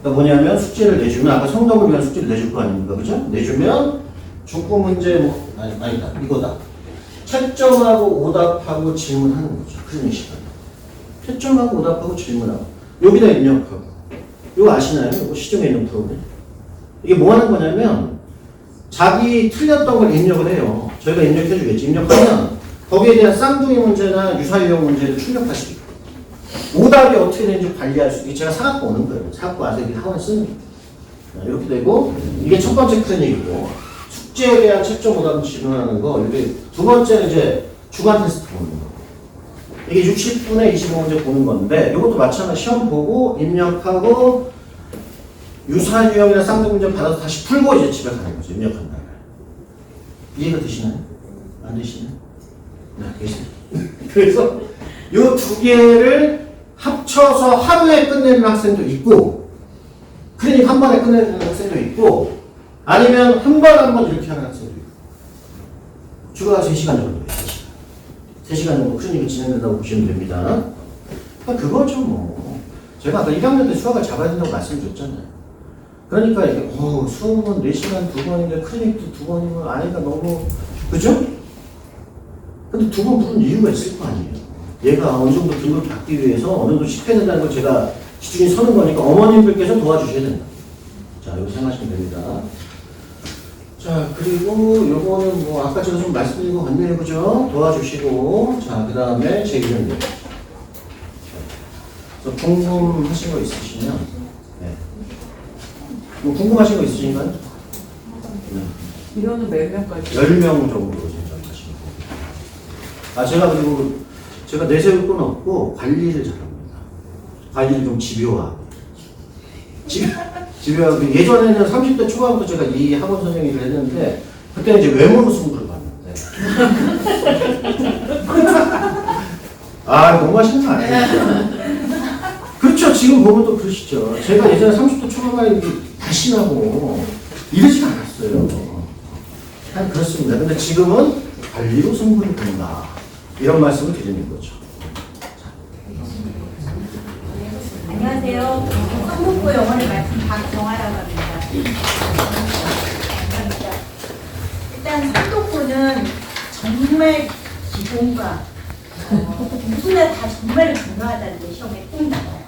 그러니까 뭐냐면 숙제를 내주면 아까 성덕을 위한 숙제를 내줄 거 아닙니까? 그죠? 내주면 족구 문제 뭐 아니다. 이거다. 채점하고 오답하고 질문하는 거죠. 클리닉 시간. 채점하고 오답하고 질문하고. 여기다 입력하고. 이거 아시나요? 이거 시중에 있는 프로그램. 이게 뭐 하는 거냐면 자기 틀렸던 걸 입력을 해요. 저희가 입력해 주겠지. 입력하면 거기에 대한 쌍둥이 문제나 유사유형 문제를 출력할 수 있고 오답이 어떻게 되는지 관리할 수 있게 제가 사갖고 오는 거예요. 사갖고 와서 이렇게 학원에 쓰는 거예요. 이렇게 되고 이게 첫 번째 클리닉이고 숙제에 대한 채점 오답을 질문하는 거 이게 두 번째는 이제 주간 테스트 보는 거. 이게 60분에 25문제 보는 건데 이것도 마찬가지 시험 보고 입력하고 유사유형이나 쌍둥이 문제 받아서 다시 풀고 이제 집에 가는 거죠. 입력한 다음에. 이해가 되시나요? 안 되시나요? 네, 되시나요? 그래서 이 두 개를 합쳐서 하루에 끝내는 학생도 있고 클리닉 한 번에 끝내는 학생도 있고 아니면 한 번 이렇게 하는 학생도 있고 주가 3시간 정도 3시간 정도 클리닉이 진행된다고 보시면 됩니다. 그러니까 그거죠 뭐. 제가 아까 1학년 때 수학을 잡아야 된다고 말씀드렸잖아요. 그러니까 이게 수업은 4시간 2번인데 클리닉도 2번이면 아이가 너무 그죠? 근데 2번 부른 이유가 있을 거 아니에요. 얘가 어느 정도 등급을 받기 위해서 어느 정도 시켜야 된다는 걸 제가 기준이 서는 거니까 어머님들께서 도와주셔야 된다. 자, 이거 생각하시면 됩니다. 자, 그리고 요거는 뭐 아까 제가 좀 말씀드린 거 같네요. 그죠? 도와주시고 자, 그 다음에 제 이름요. 궁금하신 거 있으시면 네. 뭐 궁금하신 거 있으신가요? 네. 이거는 몇 명까지? 10명 정도 생각하시면 됩니다. 아, 제가 그리고 제가 내세울 건 없고 관리를 잘합니다. 관리를 좀 집요하고. 집요하고. 예전에는 30대 초반부터 제가 이 학원 선생 일을 했는데 그때는 이제 외모로 승부를 봤는데. 아, 너무 하시는 거 아니에요? 그렇죠. 지금 보면 또 그러시죠. 제가 예전에 30대 초반에 다시나고 이러지가 않았어요. 그냥 그렇습니다. 근데 지금은 관리로 승부를 본다. 이런 말씀을 드리는 거죠. 안녕하세요. 성북고 영어를 맡은 박정아라고 합니다. 감사합니다. 일단 성북고는 정말 기본과 누구나 다 정말 중요하다는 게 시험에 꼭 나와요.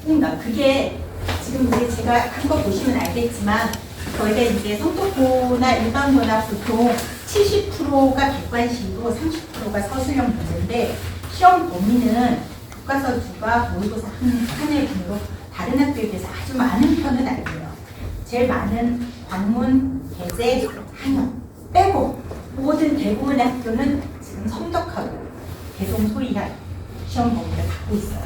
꼭 나와요. 그게 지금 이제 제가 한 거 보시면 알겠지만 저희가 이제 성북고나 일반고나 보통 70%가 객관식이고 30%가 서술형 문제인데 시험 범위는 교과서 2과 모의고사 한 해분으로 다른 학교에 비해서 아주 많은 편은 아니에요. 제일 많은 관문, 대제, 한영 빼고 모든 대부분의 학교는 지금 성덕하고 대동소이한 시험 범위를 갖고 있어요.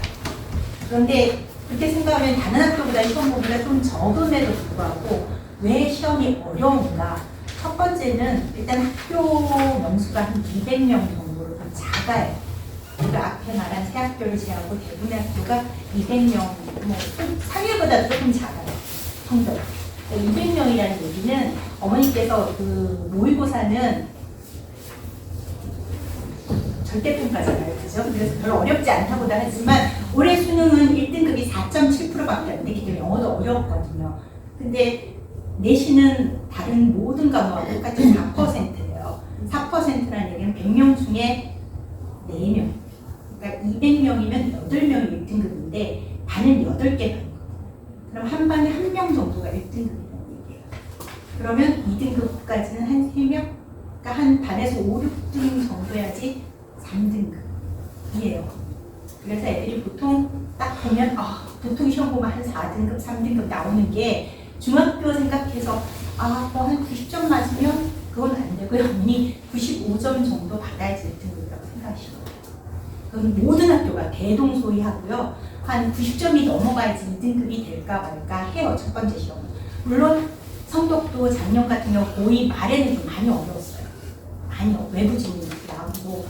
그런데 그렇게 생각하면 다른 학교보다 시험 범위가 좀 적음에도 불구하고 왜 시험이 어려운가? 첫 번째는 일단 학교 명수가 한 200명 정도로 좀 작아요. 우리가 앞에 말한 세 학교를 제외하고 대부분의 학교가 200명, 뭐 상위보다 조금 작아요. 성적. 200명이라는 얘기는 어머니께서 그 모의고사는 절대평가잖아요. 그죠? 그래서 별로 어렵지 않다고도 하지만 올해 수능은 1등급이 4.7%밖에 안 되기 때문에 영어도 어려웠거든요. 근데 내신은 다른 모든 과목과 똑같이 4%예요. 4%라는 얘기는 100명 중에 4명. 그러니까 200명이면 8명이 1등급인데 반은 8개 반. 그럼 한 반에 1명 정도가 1등급이라는 얘기예요. 그러면 2등급까지는 한 3명? 그러니까 한 반에서 5, 6등 정도야지 3등급이에요. 그래서 애들이 보통 딱 보면 보통 시험 보면 한 4등급, 3등급 나오는 게 중학교 생각해서 뭐 한 90점 맞으면 그건 안 되고요. 어머니 95점 정도 받아야지 1등급이라고 생각하시고 그건 모든 학교가 대동소이하고요. 한 90점이 넘어가야지 2등급이 될까 말까 해요. 첫 번째 시험은. 물론 성덕도 작년 같은 경우 고2 말에는 좀 많이 어려웠어요. 많이 외부 질문이 나오고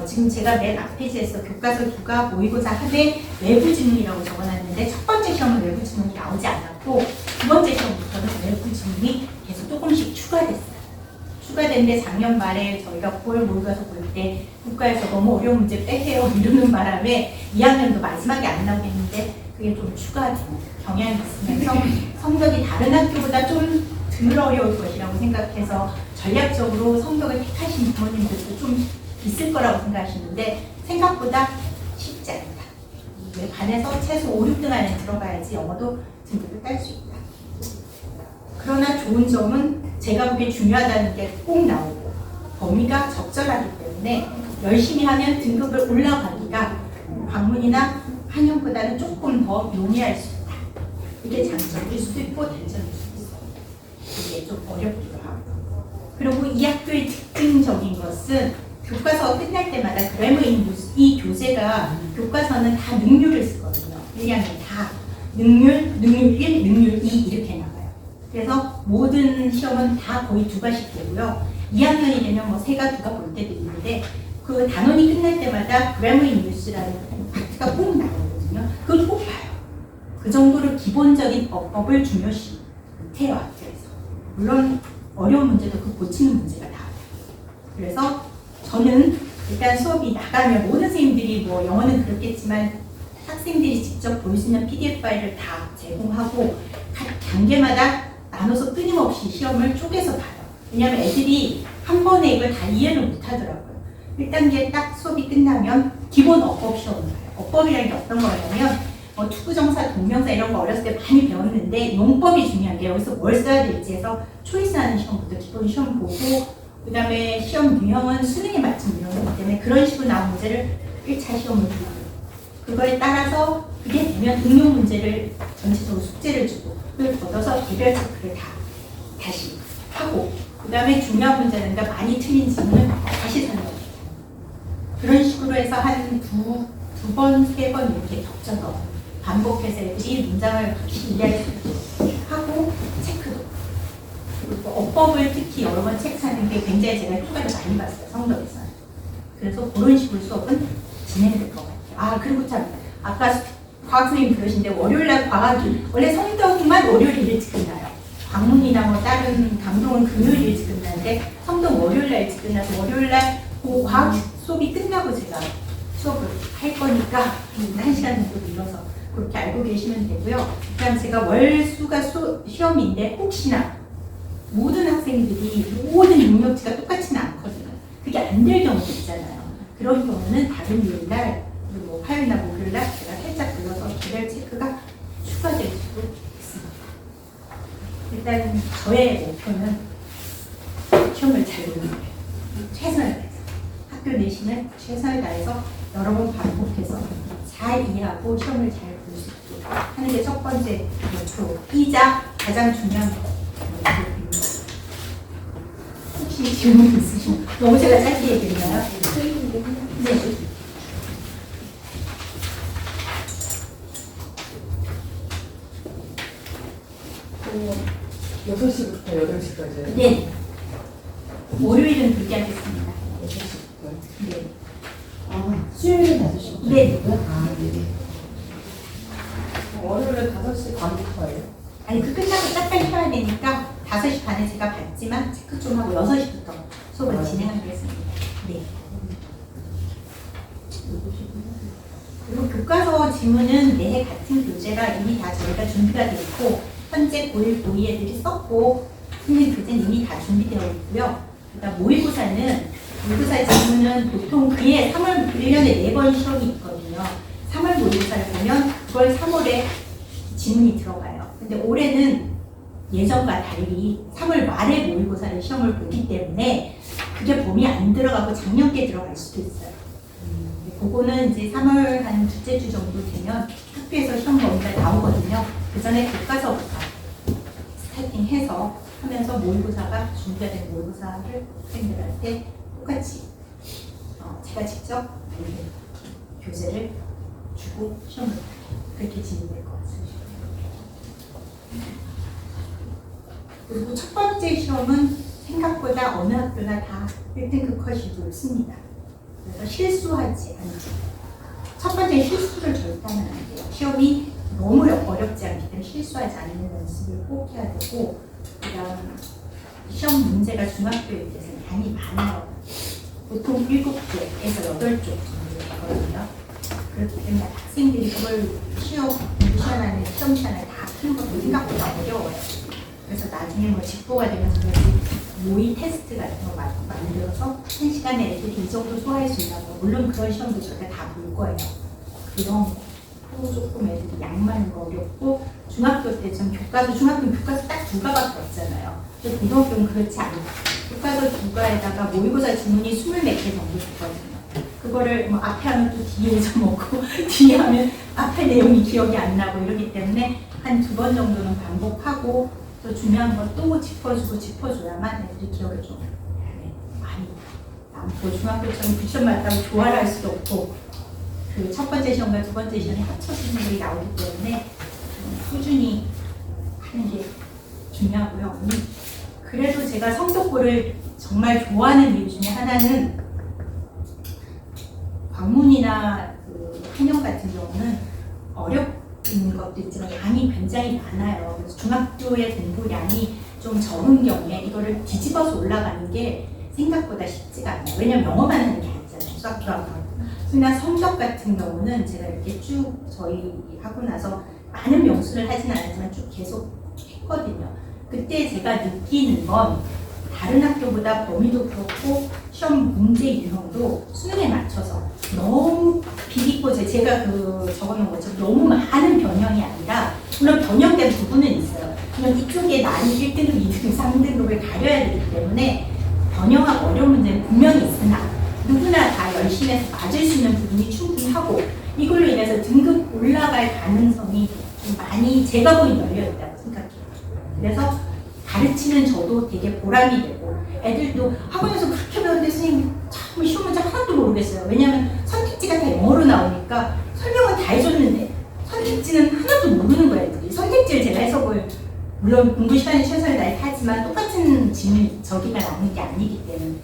지금 제가 맨 앞페이지에서 교과서 2과 모의고사 하되 외부 질문이라고 적어놨는데 첫 번째 시험은 외부 질문이 나오지 않았고 두 번째 시험부터는 외부 질문이 계속 조금씩 추가됐어요. 추가됐는데 작년 말에 저희가 9월 모의고사 볼 때 국가에서 너무 어려운 문제 빼세요 이러는 바람에 2학년도 마지막에 안 나오겠는데 그게 좀 추가된 경향이 있으면서 성적이 다른 학교보다 좀 덜 어려울 것이라고 생각해서 전략적으로 성적을 택하신 부모님들도 좀 있을 거라고 생각하시는데 생각보다 쉽지 않다. 반에서 최소 5, 6등 안에 들어가야지 영어도 등급을 딸 수 있다. 그러나 좋은 점은 제가 보기에 중요하다는 게 꼭 나오고 범위가 적절하기 때문에 열심히 하면 등급을 올라가기가 관문이나 한영보다는 조금 더 용이할 수 있다. 이게 장점일 수도 있고 단점일 수도 있어요. 이게 좀 어렵기도 하고. 그리고 이 학교의 특징적인 것은 교과서 끝날 때마다 그래머 잉글리시 이 교재가 교과서는 다 능률을 쓰거든요. 1학년 다 능률 1, 능률 2 이렇게 나와요. 그래서 모든 시험은 다 거의 2가씩 되고요. 2학년이 되면 뭐 3가 2가 볼 때도 있는데 그 단원이 끝날 때마다 그래머 잉글리시라는 파트가 꼭 나오거든요. 그걸 꼭 봐요. 그 정도로 기본적인 어법을 중요시 못해요, 학교에서. 물론 어려운 문제도 그 고치는 문제가 나와요. 그래서 저는 일단 수업이 나가면 모든 선생님들이 뭐 영어는 그렇겠지만 학생들이 직접 볼 수 있는 PDF 파일을 다 제공하고 각 단계마다 나눠서 끊임없이 시험을 쪼개서 봐요. 왜냐하면 애들이 한 번에 이걸 다 이해를 못하더라고요. 1단계 딱 수업이 끝나면 기본 어법 시험을 봐요. 어법이라는 게 어떤 거냐면 뭐 투부정사, 동명사 이런 거 어렸을 때 많이 배웠는데 용법이 중요한 게 여기서 뭘 써야 될지 해서 초이스하는 시험부터 기본 시험 보고 그 다음에 시험 유형은 수능에 맞춘 유형이기 때문에 그런 식으로 나온 문제를 1차 시험을 보고 그거에 따라서 그게 되면 응용 문제를 전체적으로 숙제를 주고 그걸 걷어서 개별 체크를 다시 하고 그 다음에 중요한 문제는가 많이 틀린 질문을 다시 설명해요. 그런 식으로 해서 한 두 번, 3번 이렇게 겹쳐서 반복해서 애들이 문장을 확실히 이해할 수 있게 하고 체크도 그리고 어법을 특히 여러 번 체크하는 게 굉장히 제가 효과를 많이 봤어요. 성덕에서는. 그래서 그런 식으로 수업은 진행될 것 같아요. 아 그리고 참 아까 과학 선생님 그러신데 월요일날 과학이 원래 성덕만 월요일 일찍 끝나요. 광문이나 뭐 다른 강동은 금요일 일찍 끝나는데 성덕 월요일날 일찍 끝나서 월요일날 그 과학 수업이 끝나고 제가 수업을 할 거니까 1시간 정도 밀어서 그렇게 알고 계시면 되고요. 그다음 제가 월수가 시험인데 혹시나 모든 학생들이 모든 능력치가 똑같지는 않거든요. 그게 안 될 경우도 있잖아요. 그런 경우는 다른 요일날 그리고 뭐 화요일이나 목요일날 제가 살짝 불러서 개별 체크가 추가될 수도 있습니다. 일단 저의 목표는 시험을 잘 보는 거예요. 최선을 다해서 학교 내신을 최선을 다해서 여러 번 반복해서 잘 이해하고 시험을 잘 볼 수 있게 하는 게 첫 번째 목표이자 가장 중요한 목표입니다. 혹시 질문 있으시면 너무 제가 짧게 얘기했나요? 네. 그 6시부터 8시까지. 네. 월요일은 그렇게 하겠습니다. 6시부터. 네. 수요일은 5시부터? 네. 아, 네네. 월요일은 5시 반부터예요. 아니 그 끝나고 딱딱 해야 되니까 5시 반에 제가 봤지만 체크 좀 하고 6시부터 수업을 진행하겠습니다. 네. 그리고 교과서 지문은 매해 같은 교재라 이미 다 저희가 준비가 되어 있고 현재 고1, 고2 애들이 썼고 있는 교재는 이미 다 준비되어 있고요. 그다음 모의고사 지문은 보통 그해 3월 1년에 4번 시험이 있거든요. 3월 모의고사를 보면 9월 3월에 지문이 들어가요. 근데 올해는 예전과 달리 3월 말에 모의고사를 시험을 보기 때문에 그게 봄이 안 들어가고 작년께 들어갈 수도 있어요. 그거는 이제 3월 한 둘째 주 정도 되면 학교에서 시험 범위가 나오거든요. 그 전에 교과서부터 스타팅해서 하면서 모의고사가 준비가 된 모의고사를 학생들한테 똑같이 제가 직접 만든 교재를 주고 시험을 그렇게 진행될 것 같습니다. 그리고 첫 번째 시험은 생각보다 어느 학교나 다 1등급 컷이 습니다. 그래서 실수하지 않죠. 첫 번째 실수를 절대 하면 안 돼요. 시험이 너무 어렵지 않기 때문에 실수하지 않는 연습을 꼭 해야 되고 그다음 시험 문제가 중학교에 비해서 양이 많아요. 보통 7개에서 8쪽 정도 되거든요. 그렇기 때문에 학생들이 그걸 시험 안에 시험 시간에 다 푸는 것도 생각보다 어려워요. 그래서 나중에 뭐 직보가 되면서 모의 테스트 같은 거 만들어서 1시간에 애들이 이 정도 소화할 수 있다고 물론 그런 시험도 저희가 다 볼 거예요. 그런 또 조금 애들이 약 맞는 거 어렵고 중학교 때 좀 중학교 교과서 딱 2과밖에 없잖아요. 근데 고등학교는 그렇지 않아요. 교과서 2과에다가 모의고사 지문이 20몇 개 정도 있거든요. 그거를 뭐 앞에 하면 또 뒤에 잊어먹고 뒤에 하면 앞에 내용이 기억이 안 나고 이러기 때문에 한 2번 정도는 반복하고 또 중요한 거 또 짚어줘야만 애들이 기억에 좀 많이 남고 중학교처럼 9점 맞다고 좋아를 할 수도 없고 그 첫 번째 시험과 두 번째 시험이 합쳐서 성적이 나오기 때문에 꾸준히 하는 게 중요하고요. 그래도 제가 성적고를 정말 좋아하는 이유 중에 하나는 광문이나 그 한영 같은 경우는 어렵은 것도 있지만 양이 굉장히 많아요. 그래서 중학교의 공부량이 좀 적은 경우에 이거를 뒤집어서 올라가는 게 생각보다 쉽지가 않아요. 왜냐면 영어만 하는 게 아니잖아요. 수학교하고. 그냥 성적 같은 경우는 제가 이렇게 쭉 저희 하고 나서 많은 명수를 하진 않았지만 쭉 계속 했거든요. 그때 제가 느끼는 건 다른 학교보다 범위도 그렇고 시험 문제 유형도 수능에 맞춰서 너무 비비고제 제가 그 적어놓은 것처럼 너무 많은 변형이 아니라 물론 변형된 부분은 있어요. 그냥 이쪽에 난이 1등급, 2등급, 3등급을 가려야 되기 때문에 변형하고 어려운 문제는 분명히 있으나 누구나 다 열심히 해서 맞을 수 있는 부분이 충분히 하고 이걸로 인해서 등급 올라갈 가능성이 좀 많이 제가 보기엔 열려있다고 생각해요. 그래서 가르치는 저도 되게 보람이 되고 애들도 학원에서 그렇게 배웠는데 선생님 참 쉬운 문제 하나도 모르겠어요. 왜냐하면 선택지가 다 영어로 나오니까 설명은 다 해줬는데 선택지는 하나도 모르는 거예요. 애들이. 선택지를 제가 해석을 물론 공부 시간에 최선을 다해 하지만 똑같은 질문 저기가 나오는 게 아니기 때문에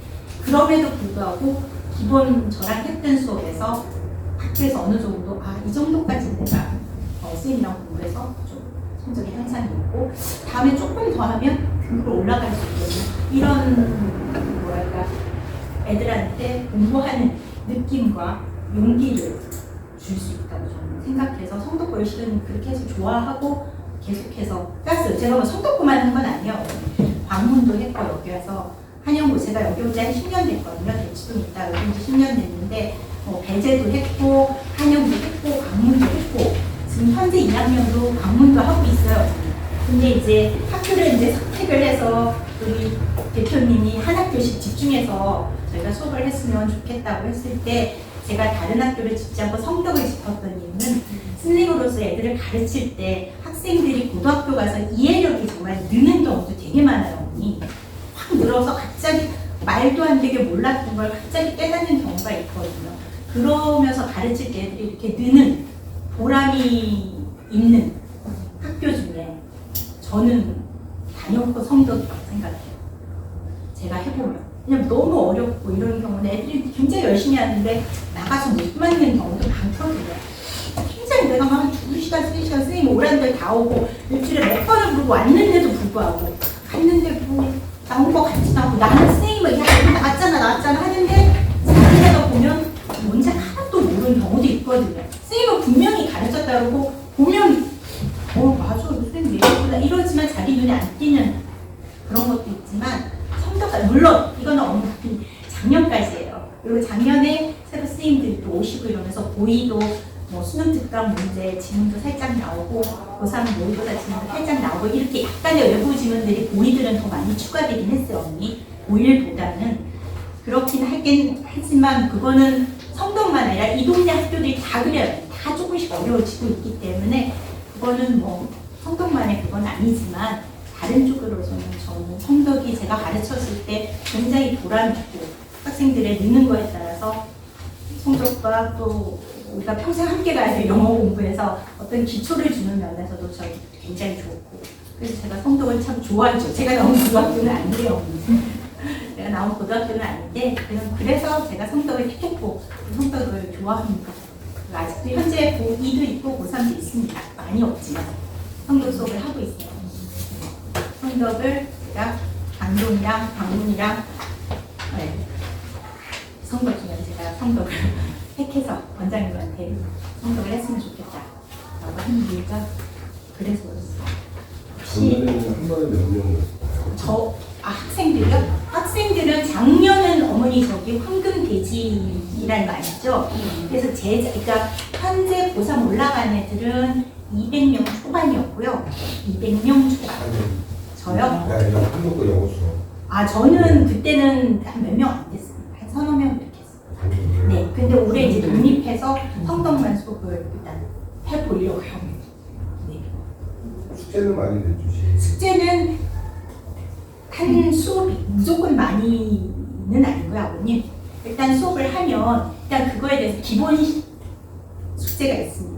그럼에도 불구하고 기본 저랑 했던 수업에서 학교에서 어느 정도 이 정도까지는 내가 선생님이랑 공부해서 좀 성적이 향상이 있고 다음에 조금 더 하면 등급으로 올라갈 수 있는 이런 뭐랄까 애들한테 공부하는 느낌과 용기를 줄 수 있다고 저는 생각해서 성덕고를 실은 그렇게 해서 좋아하고 계속해서 땄어요. 제가 뭐 성덕고만 한 건 아니에요. 광문도 했고 여기 와서 한영고 제가 여기 온 지 한 10년 됐거든요. 대치동 있다 여기 온 지 10년 됐는데 배제도 했고 한영도 했고 광문도 했고 지금 현재 2학년도 광문도 하고 있어요. 근데 이제 학교를 이제 선택을 해서 우리 대표님이 한 학교씩 집중해서 저희가 수업을 했으면 좋겠다고 했을 때 제가 다른 학교를 짚지 않고 성덕을 짚었던 이유는 선생님으로서 애들을 가르칠 때 학생들이 고등학교 가서 이해력이 정말 느는 경우도 되게 많아요. 확 늘어서 갑자기 말도 안 되게 몰랐던 걸 갑자기 깨닫는 경우가 있거든요. 그러면서 가르칠 때 애들이 이렇게 느는 보람이 있는 학교 중에 저는 단연코 성덕이라고 생각해요. 제가 해보면. 그냥 너무 어렵고 이런 경우는 애들이 굉장히 열심히 하는데 나가서 못 맞는 경우도 많거든요. 굉장히 내가 막 2시간, 3시간 선생님 오란들 다 오고 일주일에 몇 번을 부르고 왔는데도 불구하고 갔는데 뭐 나온 거 같지도 않고 나는 선생님을 나왔잖아 하는데 자기네가 보면 문제 하나도 모르는 경우도 있거든요. 선생님은 분명히 가르쳤다 그러고 보면 맞아 선생님 얘기보다 이러지만 자기 눈에 안 띄는 그런 것도 있지만 성적과 물론 이거는 어머니 작년까지예요. 그리고 작년에 새로 선생님들이 또 오시고 이러면서 고의도 뭐 수능 특강 문제 지문도 살짝 나오고 고3 모의고사 지문도 살짝 나오고 이렇게 약간의 외부 지문들이 고의들은 더 많이 추가되긴 했어요. 언니 고1보다는 그렇긴 하지만 그거는 성덕만 아니라 이 동네 학교들이 다 그래요. 다 조금씩 어려워지고 있기 때문에 그거는 뭐 성덕만의 그건 아니지만 다른 쪽으로서는 저는 성덕이 제가 가르쳤을 때 굉장히 보람있고 학생들의 느는 거에 따라서 성적과 또 우리가 평생 함께 가야 될 영어 공부에서 어떤 기초를 주는 면에서도 저는 굉장히 좋고 그래서 제가 성덕을 참 좋아하죠. 제가 나온 고등학교는 아니에요. 내가 나온 고등학교는 아닌데 그래서 제가 성덕을 택했고 성덕을 좋아합니다. 아직도 현재 고2도 있고 고3도 있습니다. 많이 없지만 성덕 수업을 하고 있어요. 성덕을 제가 강동이랑 방문이랑 성덕 중에 제가 성덕을 택해서 원장님한테 성덕을 했으면 좋겠다라고 하는 이유가 그래서 그렇습니다. 한 번에 몇 명? 학생들이요? 학생들은 작년은 어머니 저기 황금 돼지라는 거 아시죠? 그래서 그러니까 현재 고3 올라간 애들은 200명 초반이었고요. 200명 초반. 저요? 야, 이거 한국도 영어 수업. 아, 저는 그때는 한 몇 명 안 됐습니다. 한 서너 명 이렇게 했어요. 네, 근데 올해 이제 독립해서 성덕만 수업을 일단 해보려고요. 네. 숙제는 많이 내주시. 숙제는 한 수업이 무조건 많이는 아니고요, 아버님. 일단 수업을 하면 일단 그거에 대해서 기본 숙제가 있습니다.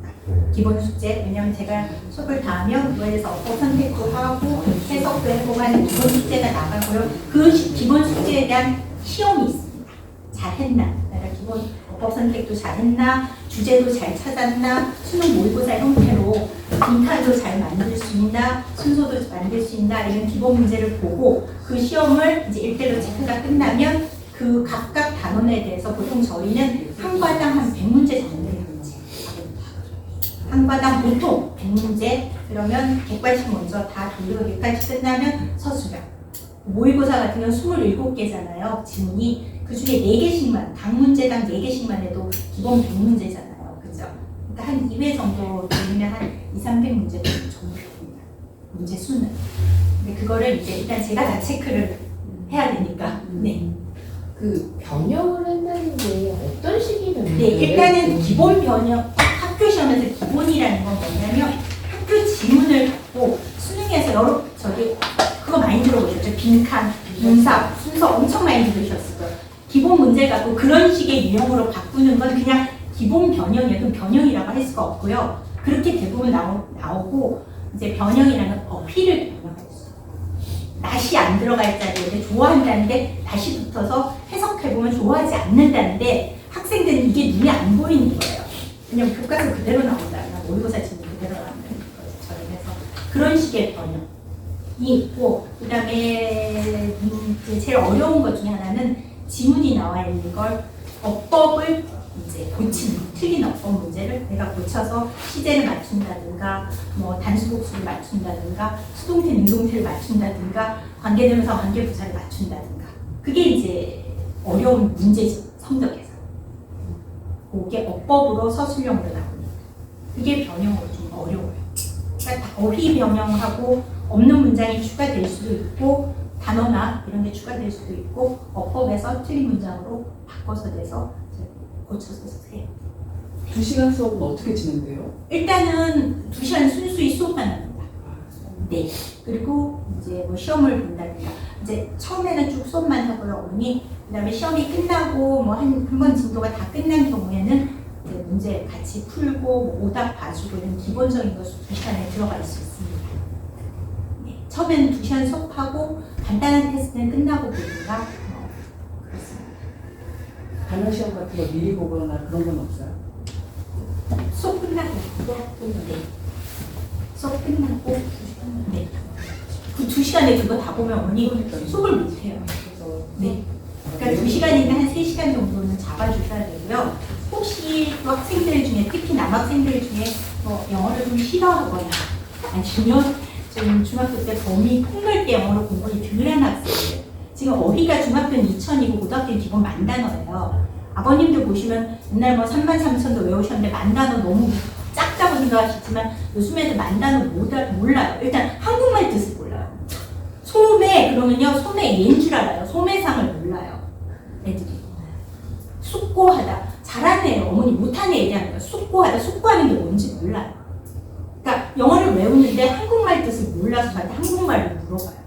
기본 숙제. 왜냐하면 제가 수업을 다 하면 그거에 대해서 어법 선택도 하고 해석도 해보고 하는 기본 숙제가 나가고요. 그 기본 숙제에 대한 시험이 있습니다. 잘했나? 내가 기본 어법 선택도 잘했나? 주제도 잘 찾았나? 수능 모의고사 형태로 빈칸도 잘 만들 수 있나? 순서도 만들 수 있나? 이런 기본 문제를 보고 그 시험을 이제 1대1로 체크가 끝나면 그 각각 단원에 대해서 보통 저희는 한 과당 한 100문제 정도 되는지 한 과당 보통 100문제 그러면 객관식 먼저 다 돌리고 객관식 끝나면 서술형 모의고사 같은 경우는 27개잖아요. 지문이 그 중에 4개씩만 각 문제당 4개씩만 해도 기본 100문제잖아요. 그죠? 그러니까 한 2회 정도 돌리면 한 200~300문제 정도 됩니다. 문제 수는. 근데 그거를 이제 일단 제가 다 체크를 해야 되니까. 네. 그 변형을 한다는 게 어떤 식의 변형? 네, 일단은 기본 변형, 학교 시험에서 기본이라는 건 뭐냐면 학교 지문을 갖고 수능에서 여러 그거 많이 들어보셨죠? 빈칸, 분삽, 순서 엄청 많이 들으셨을 거예요. 기본 문제 갖고 그런 식의 유형으로 바꾸는 건 그냥 기본 변형이어도 변형이라고 할 수가 없고요. 그렇게 대부분 나오고 이제 변형이라는 어필을 변형했어요. 낯이 안 들어갈 자리에 좋아한다는데 다시 붙어서 해석해보면 좋아하지 않는다는데 학생들은 이게 눈에 안 보이는 거예요. 왜냐면 교과서 그대로 나온다. 모의고사 지문 그대로 나온다는 것처럼 해서 그런 식의 변형이 있고 그 다음에 제일 어려운 것 중에 하나는 지문이 나와 있는 걸 어법을 이제 고치는 틀린 어법 문제를 내가 고쳐서 시제를 맞춘다든가 뭐 단수복수를 맞춘다든가 수동태 능동태를 맞춘다든가 관계대명사 관계부사를 맞춘다든가 그게 이제 어려운 문제죠. 성적에서 그게 어법으로 서술형으로 나옵니다. 그게 변형으로 좀 어려워요. 그러니까 어휘 변형하고 없는 문장이 추가될 수도 있고 단어나 이런 게 추가될 수도 있고 어법에서 틀린 문장으로 바꿔서 내서 고쳐서 해요. 2시간 수업은 어떻게 진행돼요? 일단은 2시간 순수히 수업만 합니다. 네. 그리고 이제 뭐 시험을 본다든가 이제 처음에는 쭉 수업만 하고요, 어머니. 그다음에 시험이 끝나고 뭐 한 번 진도가 다 끝난 경우에는 이제 문제 같이 풀고 뭐 오답 봐주고 이런 기본적인 것을 2시간에 들어갈 수 있습니다. 네. 처음에는 2시간 수업하고 간단한 테스트는 끝나고 보든가 그렇습니다. 단어 시험 같은 거 미리 보거나 그런 건 없어요? 수업 끝나고 네. 수업 끝나고 네. 그 2시간에 그거 다 보면 어머니 수업을 못 해요. 네. 그러니까 2시간이나 한 3시간 정도는 잡아주셔야 되고요. 혹시 또 학생들 중에 특히 남학생들 중에 뭐 영어를 좀 싫어하거나 아니면 좀 중학교 때 범위 폭넓게 영어로 공부를 덜 한 학생들 지금 어휘가 중학교는 2000이고 고등학교는 기본 10,000단어예요. 아버님들 보시면 옛날 뭐 33,000도 외우셨는데 10,000단어 너무 작다고 생각하시지만 요즘 애들 10,000단어 몰라요. 일단 한국말 뜻을 몰라요. 소매 그러면요 소매 얘인 줄 알아요. 소매상을 몰라요. 애들이. 숙고하다. 잘하는 애 어머니 못하는 애 얘기하는 거예요. 숙고하다. 숙고하는 게 뭔지 몰라요. 그러니까 영어를 외우는데 한국말 뜻을 몰라서 저한테 한국말을 물어봐요.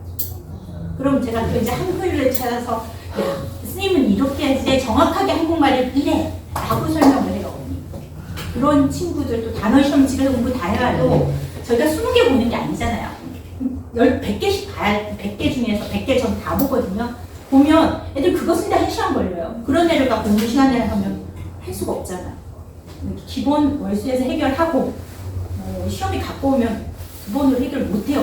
그럼 제가 또 이제 한글을 찾아서 야 스님은 이렇게 해야지 정확하게 한국말을 이래 라고 설명을 해요. 그런 친구들도 단어 시험 집에서 공부 다 해봐도 저희가 20개 보는 게 아니잖아요. 100개씩 봐야 100개 중에서 100개 전 다 보거든요. 보면 애들 그거 쓰는데 1시간 걸려요. 그런 애를 갖고 공부 시간에 하면 할 수가 없잖아요. 기본 월수에서 해결하고 시험이 갖고 오면 두 번으로 해결 못해요.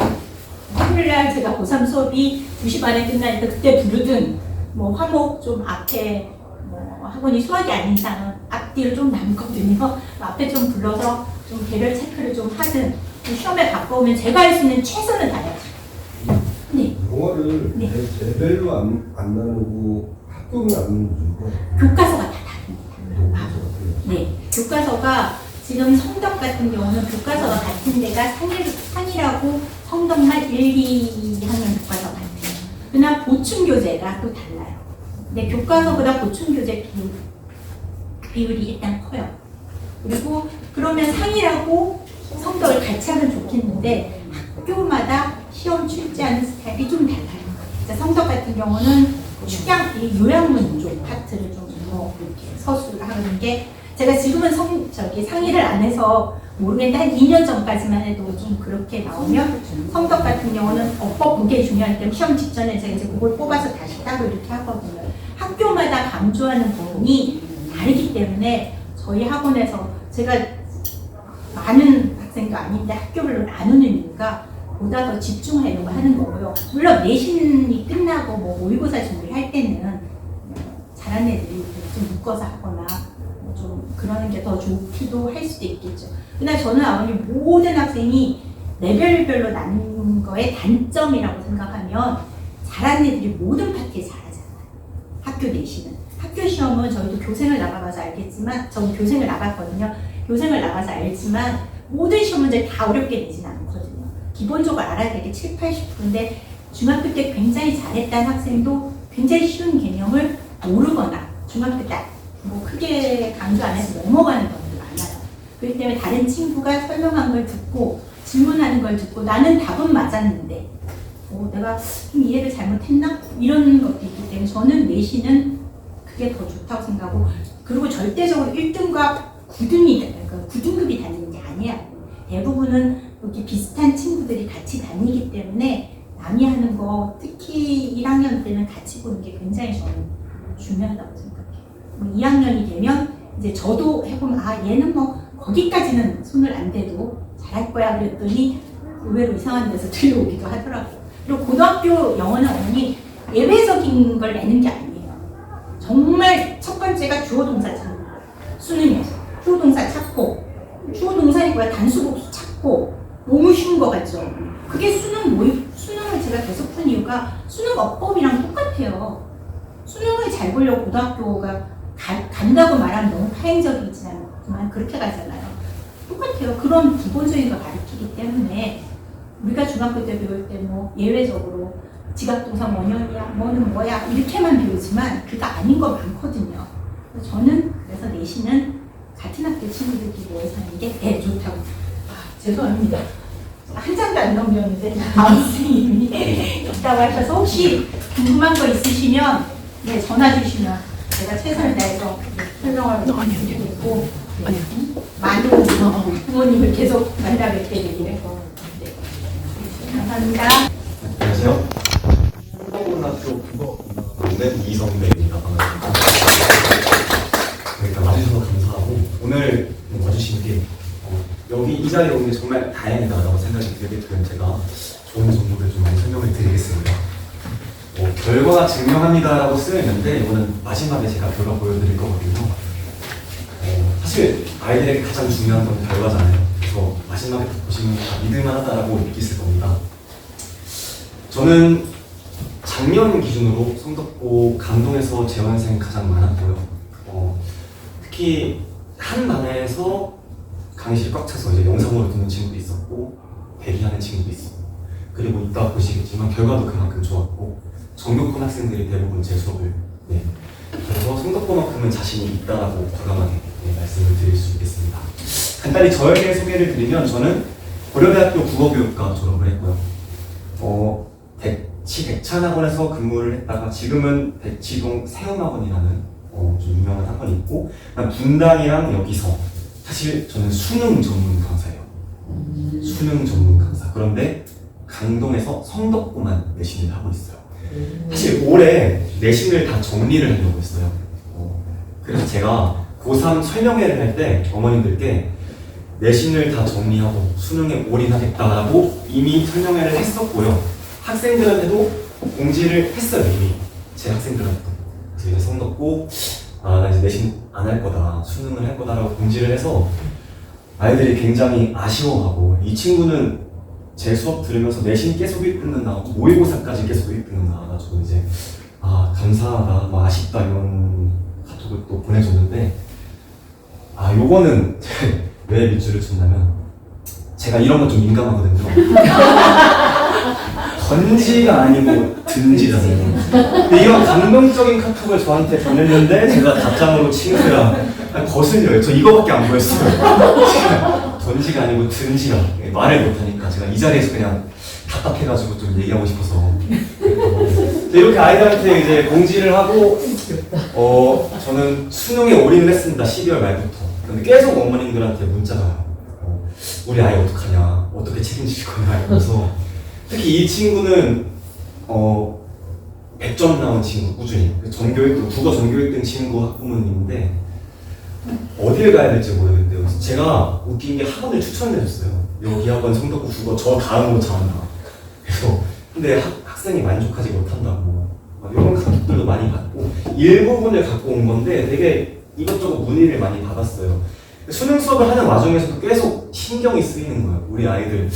화요일날 제가 고3 수업이 2시 반에 끝나니까 그때 부르든 뭐 화목 좀 앞에 뭐 학원이 수학이 아닌 이상은 앞뒤로 좀 남거든요. 앞에 좀 불러서 좀 개별 체크를 좀 하든 시험에 갖고 오면 제가 할 수 있는 최선을 다해야죠. 네. 영어를 네. 레벨로 안 나누고 학교는 안 나누고 교과서가 다 다릅니다. 네. 교과서가 지금 성덕 같은 경우는 교과서가 같은 데가 상이라고 성덕만 1, 2학년 교과서 같아요. 그러나 보충 교재가 또 달라요. 근데 교과서보다 보충 교재 비율이 일단 커요. 그리고 그러면 상이라고 성덕을 같이 하면 좋겠는데 학교마다 시험 출제하는 스타일이 좀 달라요. 성덕 같은 경우는 이 요양문 쪽 파트를 좀 이렇게 서술을 하는 게 제가 지금은 상의를 안 해서 모르겠는데 한 2년 전까지만 해도 좀 그렇게 나오면 성덕 같은 경우는 어법 그게 중요할 때 시험 직전에 제가 이제 그걸 뽑아서 다시 따로 이렇게 하거든요. 학교마다 강조하는 부분이 다르기 때문에 저희 학원에서 제가 많은 학생도 아닌데 학교별로 나누는 이유가 보다 더 집중하려고 하는 거고요. 물론 내신이 끝나고 뭐 모의고사 준비를 할 때는 잘하는 애들이 좀 묶어서 하거나 좀 그러는 게 더 좋기도 할 수도 있겠죠. 그러나 저는 아버님 모든 학생이 레벨별로 나눈 거의 단점이라고 생각하면 잘하는 애들이 모든 파트에 잘하잖아요. 학교 내신은. 학교 시험은 저희도 교생을 나가봐서 알겠지만 저는 교생을 나갔거든요. 교생을 나가서 알지만 모든 시험 문제 다 어렵게 내진 않거든요. 기본적으로 알아야 되게 7, 80%인데 중학교 때 굉장히 잘했다는 학생도 굉장히 쉬운 개념을 모르거나 중학교 때 뭐 크게 강조 안 해서 넘어가는 경우도 많아요. 그렇기 때문에 다른 친구가 설명한 걸 듣고 질문하는 걸 듣고 나는 답은 맞았는데 내가 좀 이해를 잘못했나? 이런 것도 있기 때문에 저는 내신은 그게 더 좋다고 생각하고 그리고 절대적으로 1등과 9등급이 다니는 게 아니야. 대부분은 이렇게 비슷한 친구들이 같이 다니기 때문에 남이 하는 거 특히 1학년 때는 같이 보는 게 굉장히 저는 중요하다고 생각해요. 2학년이 되면 이제 저도 해보면 얘는 뭐 거기까지는 손을 안 대도 잘할 거야 그랬더니 의외로 이상한 데서 들려오기도 하더라고요. 그리고 고등학교 영어는 어머니 예외적인 걸 내는 게 아니에요. 정말 첫 번째가 주어 동사 찾는 거예요. 수능에서 주어 동사 찾고 주어 동사니 뭐야 단수복수 찾고 너무 쉬운 거 같죠? 그게 수능을 제가 계속 푼 이유가 수능 어법이랑 똑같아요. 수능을 잘 보려고 고등학교가 간다고 말하면 너무 파행적이지 않지만 그렇게 가잖아요. 똑같아요. 그런 기본적인 걸 가르치기 때문에 우리가 중학교 때 배울 때 뭐 예외적으로 지각동사 원형이야 뭐는 뭐야 이렇게만 배우지만 그거 아닌 거 많거든요. 저는 그래서 내신은 같은 학교 친구들끼리 모여서 하는 게 좋다고. 죄송합니다. 한 장도 안 넘겼는데 다음 선생님이 있다고 하셔서 혹시 궁금한 거 있으시면 전화 주시면 제가 최선을 다해서 설명을 드리고 많은 부모님을 계속 만나 뵙게 되기를 감사합니다. 안녕하세요. 고등학교 국어학과는 이성배입니다. 반갑습니다. 일단 와주셔서 감사하고 오늘 와주신 게 여기 이 자리에 오는 게 정말 다행이다라고 생각이 들게 된 제가 좋은 정보를 좀 많이 설명을 드리겠습니다. 결과가 증명합니다라고 쓰여 있는데 이거는 마지막에 제가 결과 보여드릴 거거든요. 사실 아이들에게 가장 중요한 건 결과잖아요. 그래서 마지막에 보시면 믿을만하다라고 느끼실 겁니다. 저는 작년 기준으로 성덕고 강동에서 재원생이 가장 많았고요. 특히 한 반에서 강의실이 꽉 차서 이제 영상으로 듣는 친구도 있었고 대기하는 친구도 있었고 그리고 이따 보시겠지만 결과도 그만큼 좋았고 정교권 학생들이 대부분 제 수업을 그래서 성덕고만큼은 자신이 있다라고 과감하게 말씀을 드릴 수 있겠습니다. 간단히 저에게 소개를 드리면 저는 고려대학교 국어교육과 졸업을 했고요. 대치 백찬학원에서 근무를 했다가 지금은 대치동 세움학원이라는 좀 유명한 학원이 있고 분당이랑 여기서 사실 저는 수능 전문 강사예요. 수능 전문 강사. 그런데 강동에서 성덕고만 내신을 하고 있어요. 사실 올해 내신을 다 정리를 하려고 했어요. 그래서 제가 고3 설명회를 할 때 어머님들께 내신을 다 정리하고 수능에 올인하겠다라고 이미 설명회를 했었고요. 학생들한테도 공지를 했어요. 이미 제 학생들한테도. 그래서 이제 성덕고 나 이제 내신 안 할 거다, 수능을 할 거다라고 공지를 해서 아이들이 굉장히 아쉬워하고 이 친구는 제 수업 들으면서 내신 계속 1등은 나오고 모의고사까지 계속 1등은 나와가지고 이제 감사하다, 뭐 아쉽다 이런 카톡을 또 보내줬는데 요거는 왜 밑줄을 쳤냐면 제가 이런 건 좀 민감하거든요. 던지가 아니고 든지잖아요. 근데 이런 감동적인 카톡을 저한테 보냈는데 제가 답장으로 친구야 거슬려요. 저 이거밖에 안 보였어요. 던지가 아니고 든지라 말을 못하니까 제가 이 자리에서 그냥 답답해가지고 좀 얘기하고 싶어서 이렇게 아이들한테 이제 공지를 하고 저는 수능에 올인을 했습니다. 12월 말부터. 근데 계속 어머님들한테 문자가 와요. 우리 아이 어떡하냐, 어떻게 책임질 거냐 이러면서 특히 이 친구는 100점 나온 친구 꾸준히 전교육 국어 전교육 등 친구 학부모님인데 어딜 가야 될지 모르겠는데요. 그래서 제가 웃긴 게 학원을 추천해줬어요. 여기 학원 성덕고 국어 저 다음으로 잘한다. 그래서 근데 학생이 만족하지 못한다고 막 이런 카톡들도 많이 받고 일부분을 갖고 온 건데 되게 이것저것 문의를 많이 받았어요. 수능 수업을 하는 와중에서도 계속 신경이 쓰이는 거예요. 우리 아이들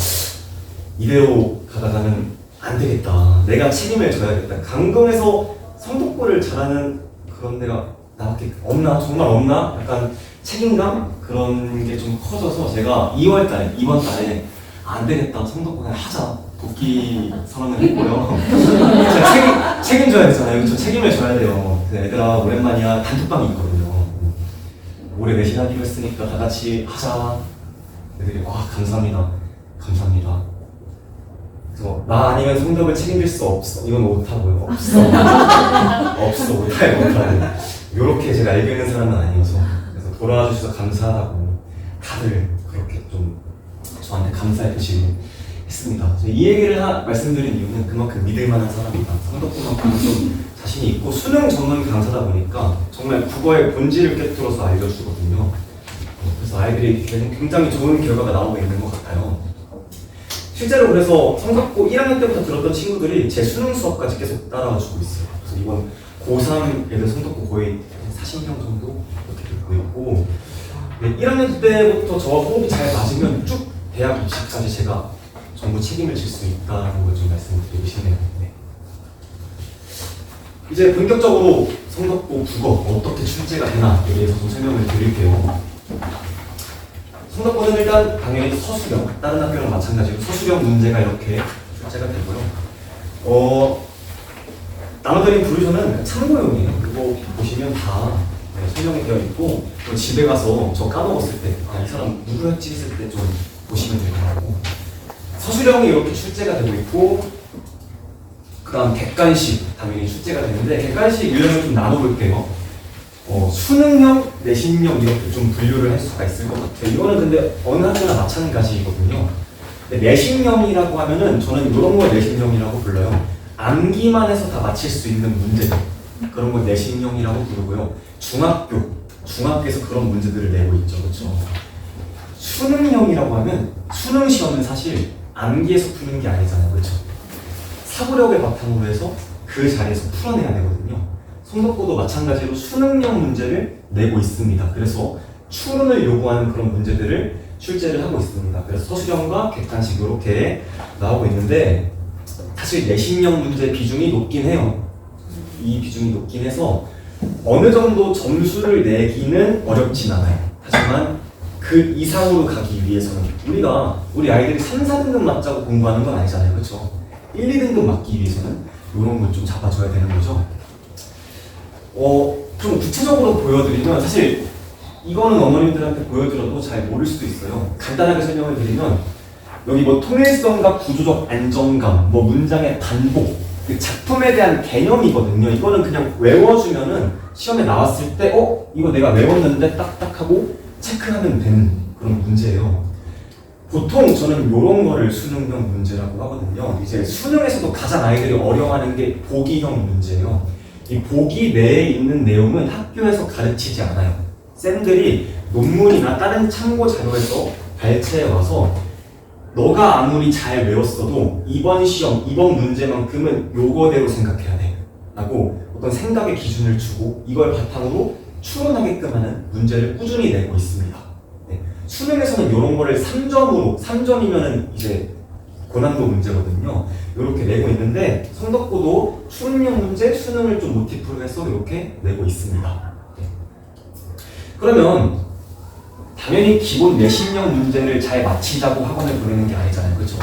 이대로 가다가는 안 되겠다. 내가 책임을 져야겠다. 강동에서 성덕고를 잘하는 그런 데가 나밖에 없나? 정말 없나? 약간 책임감? 그런 게 좀 커져서 제가 이번 달에 안 되겠다. 성덕고 그냥 하자. 복귀 선언을 했고요. 제가 책임져야 되잖아요. 저 책임을 져야 돼요. 애들아 오랜만이야. 단톡방이 있거든요. 올해 내신하기로 했으니까 다 같이 하자. 애들이 와 감사합니다. 감사합니다. 그래서 나 아니면 성적을 책임질 수 없어. 이건 못하고요. 없어. 없어. 못하고. 요렇게 제가 알고 있는 사람은 아니어서 그래서 돌아와 주셔서 감사하다고 다들 그렇게 좀 저한테 감사의 표시를 했습니다. 이 얘기를 말씀드린 이유는 그만큼 믿을 만한 사람이다. 성덕고만큼 좀 자신이 있고 수능 전문 강사다 보니까 정말 국어의 본질을 꿰뚫어서 알려주거든요. 그래서 아이들이 굉장히 좋은 결과가 나오고 있는 것 같아요. 실제로 그래서 성적고 1학년 때부터 들었던 친구들이 제 수능 수업까지 계속 따라와 주고 있어요. 그래서 이번 고3 애들 성적고 거의 40명 정도 이렇게 듣고 있고 1학년 때부터 저와 호흡이 잘 맞으면 쭉 대학 입시까지 제가 전부 책임을 질 수 있다는 걸 좀 말씀드리고 싶네요. 네. 이제 본격적으로 성적고 국어 어떻게 출제가 되나에 대해서 좀 설명을 드릴게요. 성적고는 일단 당연히 서술형, 다른 학교랑 마찬가지로 서술형 문제가 이렇게 출제가 되고요. 나눠드린 부르션은 참고용이에요. 이거 보시면 다 설명이 되어 있고 집에 가서 저 까먹었을 때 이 사람 누구였지 했을 때 좀 보시면 될 것 같고 서술형이 이렇게 출제가 되고 있고 그 다음 객관식 당연히 출제가 되는데 객관식 유형을 좀 나눠볼게요. 수능형, 내신형 이렇게 좀 분류를 할 수가 있을 것 같아요. 이거는 근데 어느 학교나 마찬가지거든요. 근데 내신형이라고 하면은 저는 이런 걸 내신형이라고 불러요. 암기만 해서 다 맞힐 수 있는 문제들 그런 걸 내신형이라고 부르고요. 중학교에서 그런 문제들을 내고 있죠, 그렇죠? 수능형이라고 하면 수능 시험은 사실 암기해서 푸는 게 아니잖아요, 그렇죠? 사고력을 바탕으로 해서 그 자리에서 풀어내야 되거든요. 성적고도 마찬가지로 수능형 문제를 내고 있습니다. 그래서 추론을 요구하는 그런 문제들을 출제를 하고 있습니다. 그래서 서술형과 객관식 이렇게 나오고 있는데 사실 내신형 문제 비중이 높긴 해요. 이 비중이 높긴 해서 어느 정도 점수를 내기는 어렵진 않아요. 하지만 그 이상으로 가기 위해서는 우리 아이들이 3, 4등급 맞자고 공부하는 건 아니잖아요. 그렇죠? 1, 2등급 맞기 위해서는 이런 걸 좀 잡아줘야 되는 거죠. 좀 구체적으로 보여드리면 사실 이거는 어머님들한테 보여드려도 잘 모를 수도 있어요. 간단하게 설명을 드리면 여기 뭐 통일성과 구조적 안정감, 뭐 문장의 반복, 그 작품에 대한 개념이거든요. 이거는 그냥 외워주면은 시험에 나왔을 때 이거 내가 외웠는데 딱딱하고 체크하면 되는 그런 문제예요. 보통 저는 이런 거를 수능형 문제라고 하거든요. 이제 수능에서도 가장 아이들이 어려워하는 게 보기형 문제예요. 이 보기 내에 있는 내용은 학교에서 가르치지 않아요. 쌤들이 논문이나 다른 참고 자료에서 발췌해 와서 너가 아무리 잘 외웠어도 이번 시험, 이번 문제만큼은 요거대로 생각해야 돼 라고 어떤 생각의 기준을 주고 이걸 바탕으로 추론하게끔 하는 문제를 꾸준히 내고 있습니다. 네. 수능에서는 이런 거를 3점이면은 이제 고난도 문제거든요. 이렇게 내고 있는데 성적고도 추론형 문제, 수능을 좀 모티프로 해서 이렇게 내고 있습니다. 네. 그러면 당연히 기본 내신형 문제를 잘 맞히자고 학원을 보내는 게 아니잖아요. 그렇죠?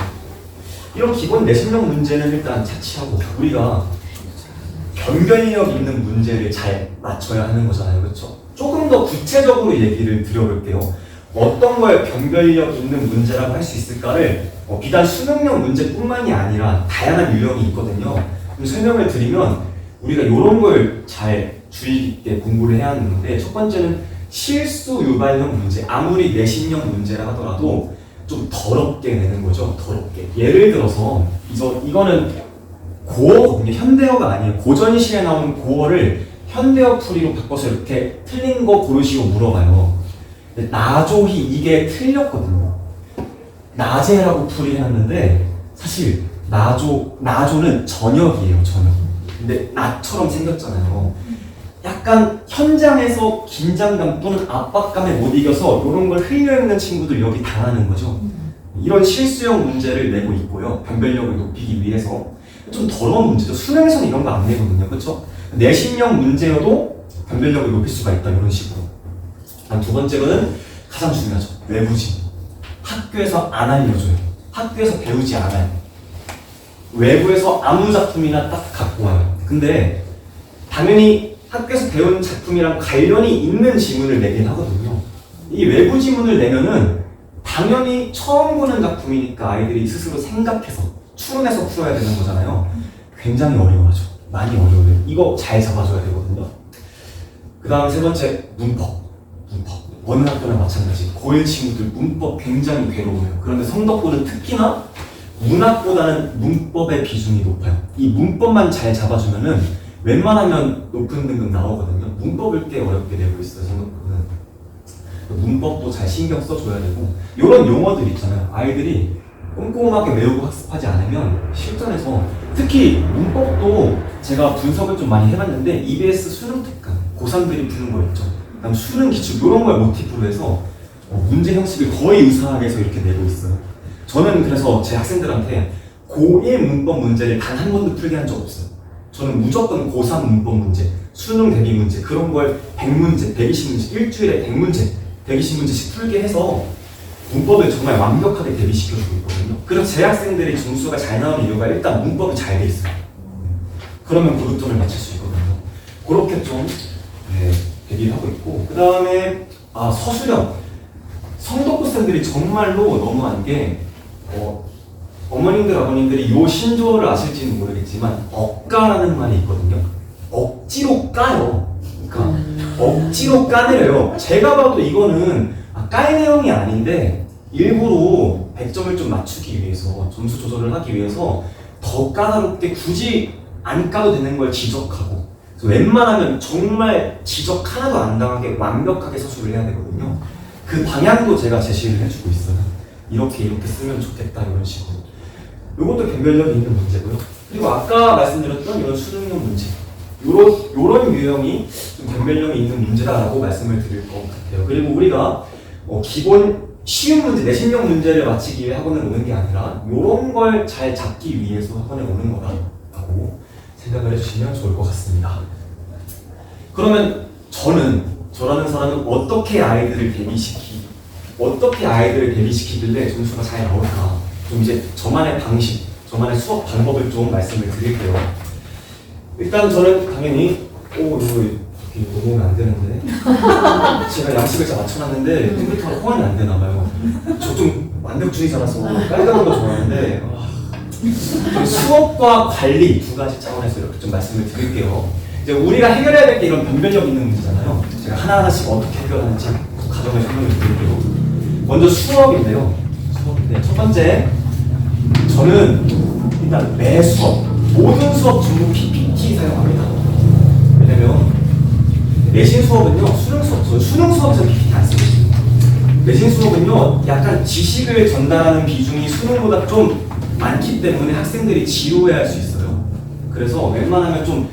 이런 기본 내신형 문제는 일단 차치하고 우리가 변별력 있는 문제를 잘 맞춰야 하는 거잖아요. 그렇죠? 조금 더 구체적으로 얘기를 드려볼게요. 어떤 걸 변별력 있는 문제라고 할 수 있을까를 비단 수능형 문제뿐만이 아니라 다양한 유형이 있거든요. 그럼 설명을 드리면 우리가 이런 걸 잘 주의 깊게 공부를 해야 하는데, 첫 번째는 실수 유발형 문제. 아무리 내신형 문제라 하더라도 좀 더럽게 내는 거죠. 더럽게. 예를 들어서 이거는 고어거든요. 현대어가 아니에요. 고전시에 나오는 고어를 현대어 풀이로 바꿔서 이렇게 틀린 거 고르시고 물어봐요. 근데 나조히 이게 틀렸거든요. 낮에라고 풀이해놨는데 사실 나조는 저녁이에요. 저녁. 근데 낮처럼 생겼잖아요. 약간 현장에서 긴장감 또는 압박감에 못 이겨서 이런 걸 흘려입는 친구들 여기 당하는 거죠. 이런 실수형 문제를 내고 있고요. 변별력을 높이기 위해서. 좀 더러운 문제죠. 수능에서는 이런 거 안 내거든요. 그렇죠? 내신형 문제여도 변별력을 높일 수가 있다. 이런 식으로. 두 번째로는 가장 중요하죠. 외부진. 학교에서 안 알려줘요. 학교에서 배우지 않아요. 외부에서 아무 작품이나 딱 갖고 와요. 근데 당연히 학교에서 배운 작품이랑 관련이 있는 지문을 내긴 하거든요. 이 외부 지문을 내면은 당연히 처음 보는 작품이니까 아이들이 스스로 생각해서 추론해서 풀어야 되는 거잖아요. 굉장히 어려워하죠. 많이 어려워요. 이거 잘 잡아줘야 되거든요. 그 다음 세 번째, 문법. 어느 학교나 마찬가지. 고1 친구들 문법 굉장히 괴로워요. 그런데 성덕고는 특히나 문학보다는 문법의 비중이 높아요. 이 문법만 잘 잡아주면은 웬만하면 높은 등급 나오거든요. 문법을 꽤 어렵게 내고 있어요, 성덕고는. 문법도 잘 신경 써줘야 되고, 이런 용어들 있잖아요. 아이들이 꼼꼼하게 외우고 학습하지 않으면 실전에서, 특히 문법도 제가 분석을 좀 많이 해봤는데 EBS 수능 특강, 고3들이 푸는 거 있죠. 그다음 수능 기출 이런 걸 모티프로 해서 문제 형식을 거의 유사하게 해서 이렇게 내고 있어요. 저는 그래서 제 학생들한테 고1 문법 문제를 단 한 번도 풀게 한 적 없어요. 저는 무조건 고3 문법 문제, 수능 대비 문제, 그런 걸 100문제, 120문제, 일주일에 100문제, 120문제씩 풀게 해서 문법을 정말 완벽하게 대비시켜주고 있거든요. 그래서 제 학생들이 점수가 잘 나오는 이유가 일단 문법이 잘 돼 있어요. 그러면 고득점을 맞출 수 있거든요. 그렇게 좀 대비를 하고 있고, 그 다음에 서술형. 성덕고생들이 정말로 너무한 게 어머님들 아버님들이 요 신조어를 아실지는 모르겠지만 억가라는 말이 있거든요. 억지로 까요. 그러니까 억지로 까내려요. 제가 봐도 이거는 깔 내용이 아닌데 일부러 100점을 좀 맞추기 위해서, 점수 조절을 하기 위해서 더 까다롭게 굳이 안 까도 되는 걸 지적하고, 웬만하면 정말 지적 하나도 안 당하게 완벽하게 서술을 해야 되거든요. 그 방향도 제가 제시를 해주고 있어요. 이렇게 쓰면 좋겠다, 이런 식으로. 이것도 변별력이 있는 문제고요. 그리고 아까 말씀드렸던 이런 수능형 문제, 요런 유형이 좀 변별력이 있는 문제다라고 말씀을 드릴 것 같아요. 그리고 우리가 기본 쉬운 문제, 내신형 문제를 맞히기 위해 학원에 오는 게 아니라 이런 걸 잘 잡기 위해서 학원에 오는 거다라고 생각을 해주시면 좋을 것 같습니다. 그러면 저라는 사람은 어떻게 아이들을 대비시키길래 점수가 잘 나올까? 좀 이제 저만의 방식, 저만의 수업 방법을 좀 말씀을 드릴게요. 일단 저는 당연히 이거 이렇게 녹음이 안 되는데 제가 양식을 잘 맞춰놨는데 컴퓨터가 호환이 안 되나 봐요. 저 좀 완벽주의자라서 깔끔한 거 좋아하는데 수업과 관리 두 가지 차원에서 이렇게 좀 말씀을 드릴게요. 이제 우리가 해결해야 될 게 이런 변별력 있는 문제잖아요. 제가 하나하나씩 어떻게 해결하는지 과정을 설명을 드릴게요. 먼저 수업인데요. 첫 번째, 저는 일단 매 수업, 모든 수업 전부 PPT 사용합니다. 왜냐면 내신 수업은요, 수능 수업에서 PPT 안 쓰고 있어요. 내신 수업은요, 약간 지식을 전달하는 비중이 수능보다 좀 많기 때문에 학생들이 지루해할 수 있어요. 그래서 웬만하면 좀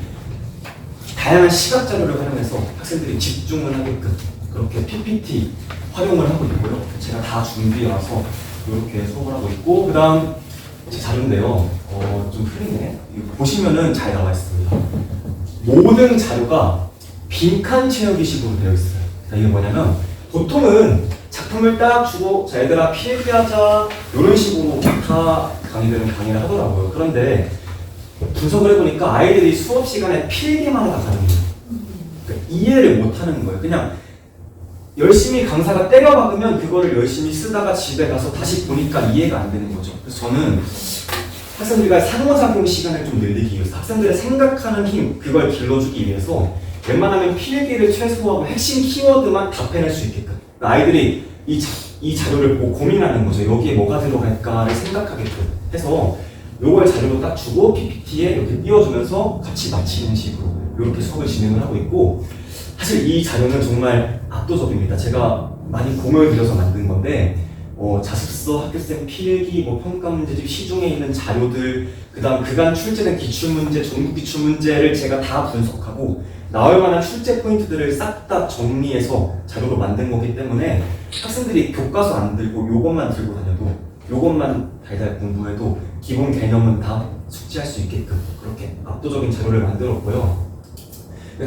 다양한 시각 자료를 활용해서 학생들이 집중을 하게끔 그렇게 PPT 활용을 하고 있고요. 제가 다 준비해 와서 이렇게 수업을 하고 있고, 그 다음 제 자료인데요. 좀 흐리네. 보시면은 잘 나와 있습니다. 모든 자료가 빈칸 채우기식으로 되어 있어요. 그러니까 이게 뭐냐면 보통은 작품을 딱 주고 자 얘들아 필기하자 이런 식으로 다 강의들은 강의를 하더라고요. 그런데 분석을 해보니까 아이들이 수업 시간에 필기만 하다 가는 거예요. 그러니까 이해를 못하는 거예요. 그냥 열심히 강사가 때려박으면 그거를 열심히 쓰다가 집에 가서 다시 보니까 이해가 안 되는 거죠. 그래서 저는 학생들과 상호작용 시간을 좀 늘리기 위해서 학생들의 생각하는 힘 그걸 길러주기 위해서 웬만하면 필기를 최소화하고 핵심 키워드만 답해낼 수 있게끔 아이들이 이 자료를 보고 고민하는 거죠. 여기에 뭐가 들어갈까를 생각하게끔 해서 요걸 자료로 딱 주고 PPT에 이렇게 띄워주면서 같이 맞히는 식으로 이렇게 수업을 진행을 하고 있고 사실 이 자료는 정말 압도적입니다. 제가 많이 공을 들여서 만든 건데 자습서, 학교생 필기, 뭐 평가문제집, 시중에 있는 자료들 그 다음 그간 출제된 기출문제, 전국 기출문제를 제가 다 분석하고 나올 만한 출제 포인트들을 싹 다 정리해서 자료로 만든 거기 때문에 학생들이 교과서 안 들고 요것만 들고 다녀도 요것만 달달 공부해도 기본 개념은 다 숙지할 수 있게끔 그렇게 압도적인 자료를 만들었고요.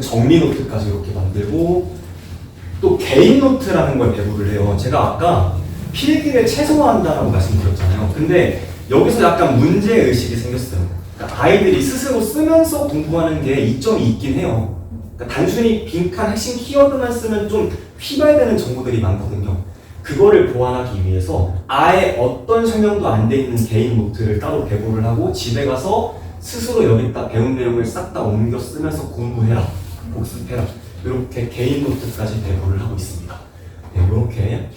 정리 노트까지 이렇게 만들고 또 개인 노트라는 걸 배부를 해요. 제가 아까 필기를 최소화한다라고 말씀드렸잖아요. 근데 여기서 약간 문제의식이 생겼어요. 그러니까 아이들이 스스로 쓰면서 공부하는 게 이점이 있긴 해요. 그러니까 단순히 빈칸 핵심 키워드만 쓰면 좀 휘발되는 정보들이 많거든요. 그거를 보완하기 위해서 아예 어떤 설명도 안 돼 있는 개인 노트를 따로 배부를 하고 집에 가서 스스로 여기다 배운 내용을 싹 다 옮겨 쓰면서 공부해라, 복습해라 이렇게 개인 노트까지 배부를 하고 있습니다. 네, 이렇게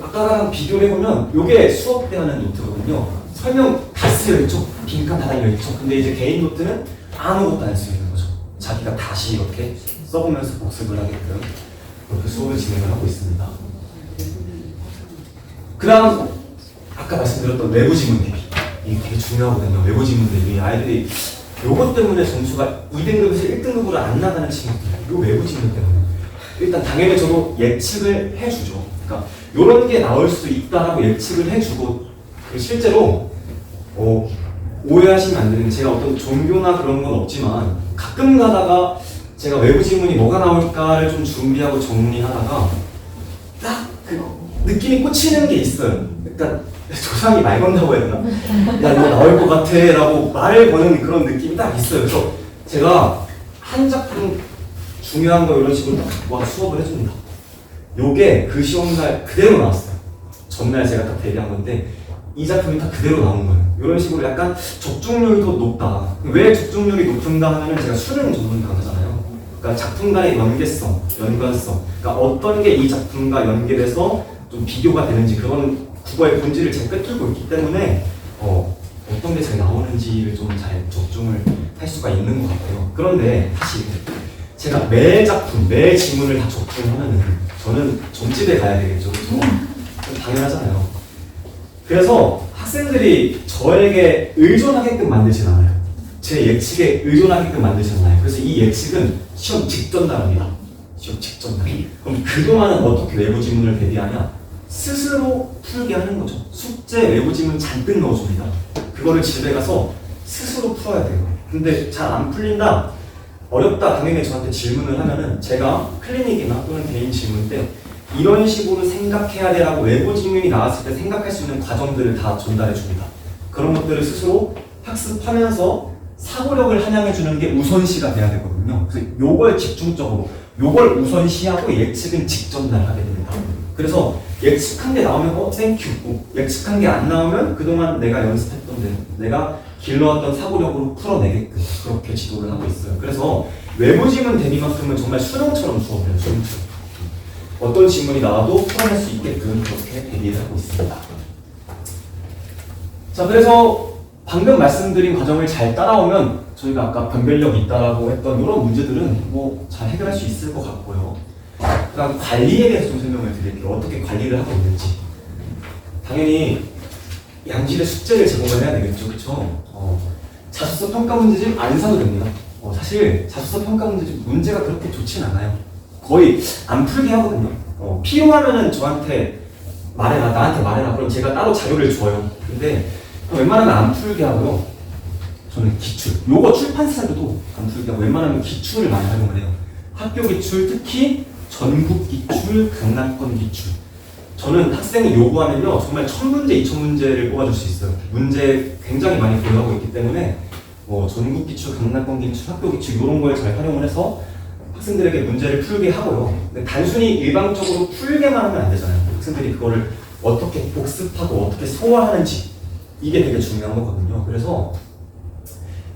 아까랑 비교를 해보면 이게 수업 때 하는 노트거든요. 설명 다 쓰여있죠? 빈칸 다 달려있죠? 근데 이제 개인 노트는 아무것도 안 쓰여있는 거죠. 자기가 다시 이렇게 써보면서 복습을 하게끔 그렇게 수업을 진행을 하고 있습니다. 그 다음 아까 말씀드렸던 외부 지문 대비 이게 되게 중요하거든요. 외부 지문 대비 아이들이 요것 때문에 점수가 2등급에서 1등급으로 안 나가는 친구들 요 외부 지문 때문에 일단 당연히 저도 예측을 해주죠. 그러니까 요런 게 나올 수 있다라고 예측을 해주고 실제로 오해하시면 안 되는 게 제가 어떤 종교나 그런 건 없지만 가끔 가다가 제가 외부 지문이 뭐가 나올까를 좀 준비하고 정리하다가 딱 그 느낌이 꽂히는 게 있어요. 그러니까 조상이 말 건다고 해야 되나? 야 이거 나올 것 같아 라고 말을 거는 그런 느낌이 딱 있어요. 그래서 제가 한 작품 중요한 거 이런 식으로 딱 갖고 와서 수업을 해줍니다. 요게 그 시험날 그대로 나왔어요. 전날 제가 딱 대비한 건데 이 작품이 다 그대로 나온 거예요. 이런 식으로 약간 적중률이 더 높다. 왜 적중률이 높은가 하면 제가 수능 전문 강사잖아요. 그러니까 작품 간의 연계성, 연관성. 그러니까 어떤 게 이 작품과 연계돼서 좀 비교가 되는지 그런 국어의 본질을 제가 꿰뚫고 있기 때문에 어떤 게 잘 나오는지를 좀 잘 적중을 할 수가 있는 것 같아요. 그런데 사실 제가 매 작품, 매 지문을 다 적중하면은 저는 점집에 가야 되겠죠. 당연하잖아요. 그래서 학생들이 저에게 의존하게끔 만들진 않아요. 제 예측에 의존하게끔 만들진 않아요. 그래서 이 예측은 시험 직전 날입니다. 시험 직전 날. 그럼 그동안은 어떻게 외부 지문을 대비하냐? 스스로 풀게 하는 거죠. 숙제 외부 지문 잔뜩 넣어줍니다. 그거를 집에 가서 스스로 풀어야 돼요. 근데 잘 안 풀린다? 어렵다. 당연히 저한테 질문을 하면은 제가 클리닉이나 또는 개인 질문 때 이런 식으로 생각해야 돼라고 외부 질문이 나왔을 때 생각할 수 있는 과정들을 다 전달해 줍니다. 그런 것들을 스스로 학습하면서 사고력을 함양해 주는 게 우선시가 돼야 되거든요. 그래서 요걸 집중적으로 요걸 우선시하고 예측은 직전날 하게 됩니다. 그래서 예측한 게 나오면 땡큐. 예측한 게 안 나오면 그동안 내가 연습했던 내가 길러왔던 사고력으로 풀어내게끔 그렇게 지도를 하고 있어요. 그래서 외부 지문 대비만큼은 정말 수능처럼 수업을 해요. 수능처럼. 어떤 질문이 나와도 풀어낼 수 있게끔 그렇게 대비를 하고 있습니다. 자, 그래서 방금 말씀드린 과정을 잘 따라오면 저희가 아까 변별력이 있다라고 했던 이런 문제들은 뭐 잘 해결할 수 있을 것 같고요. 그다음 관리에 대해서 좀 설명을 드릴게요. 어떻게 관리를 하고 있는지. 당연히 양질의 숙제를 제공을 해야 되겠죠, 그렇죠? 자습서 평가 문제집 안 사도 됩니다. 사실 자습서 평가 문제집 문제가 그렇게 좋진 않아요. 거의 안 풀게 하거든요. 필요하면은 저한테 말해라, 나한테 말해라. 그럼 제가 따로 자료를 줘요. 근데 웬만하면 안 풀게 하고요. 저는 기출, 요거 출판사들도 안 풀게 하고 웬만하면 기출을 많이 활용을 해요. 학교 기출, 특히 전국 기출, 강남권 기출. 저는 학생이 요구하면요 정말 1000문제, 2000문제를 뽑아줄 수 있어요. 문제 굉장히 많이 보유하고 있기 때문에 전국 기출, 강남권 기출, 학교 기출 이런 걸 잘 활용을 해서 학생들에게 문제를 풀게 하고요. 근데 단순히 일방적으로 풀게만 하면 안 되잖아요. 학생들이 그거를 어떻게 복습하고 어떻게 소화하는지 이게 되게 중요한 거거든요. 그래서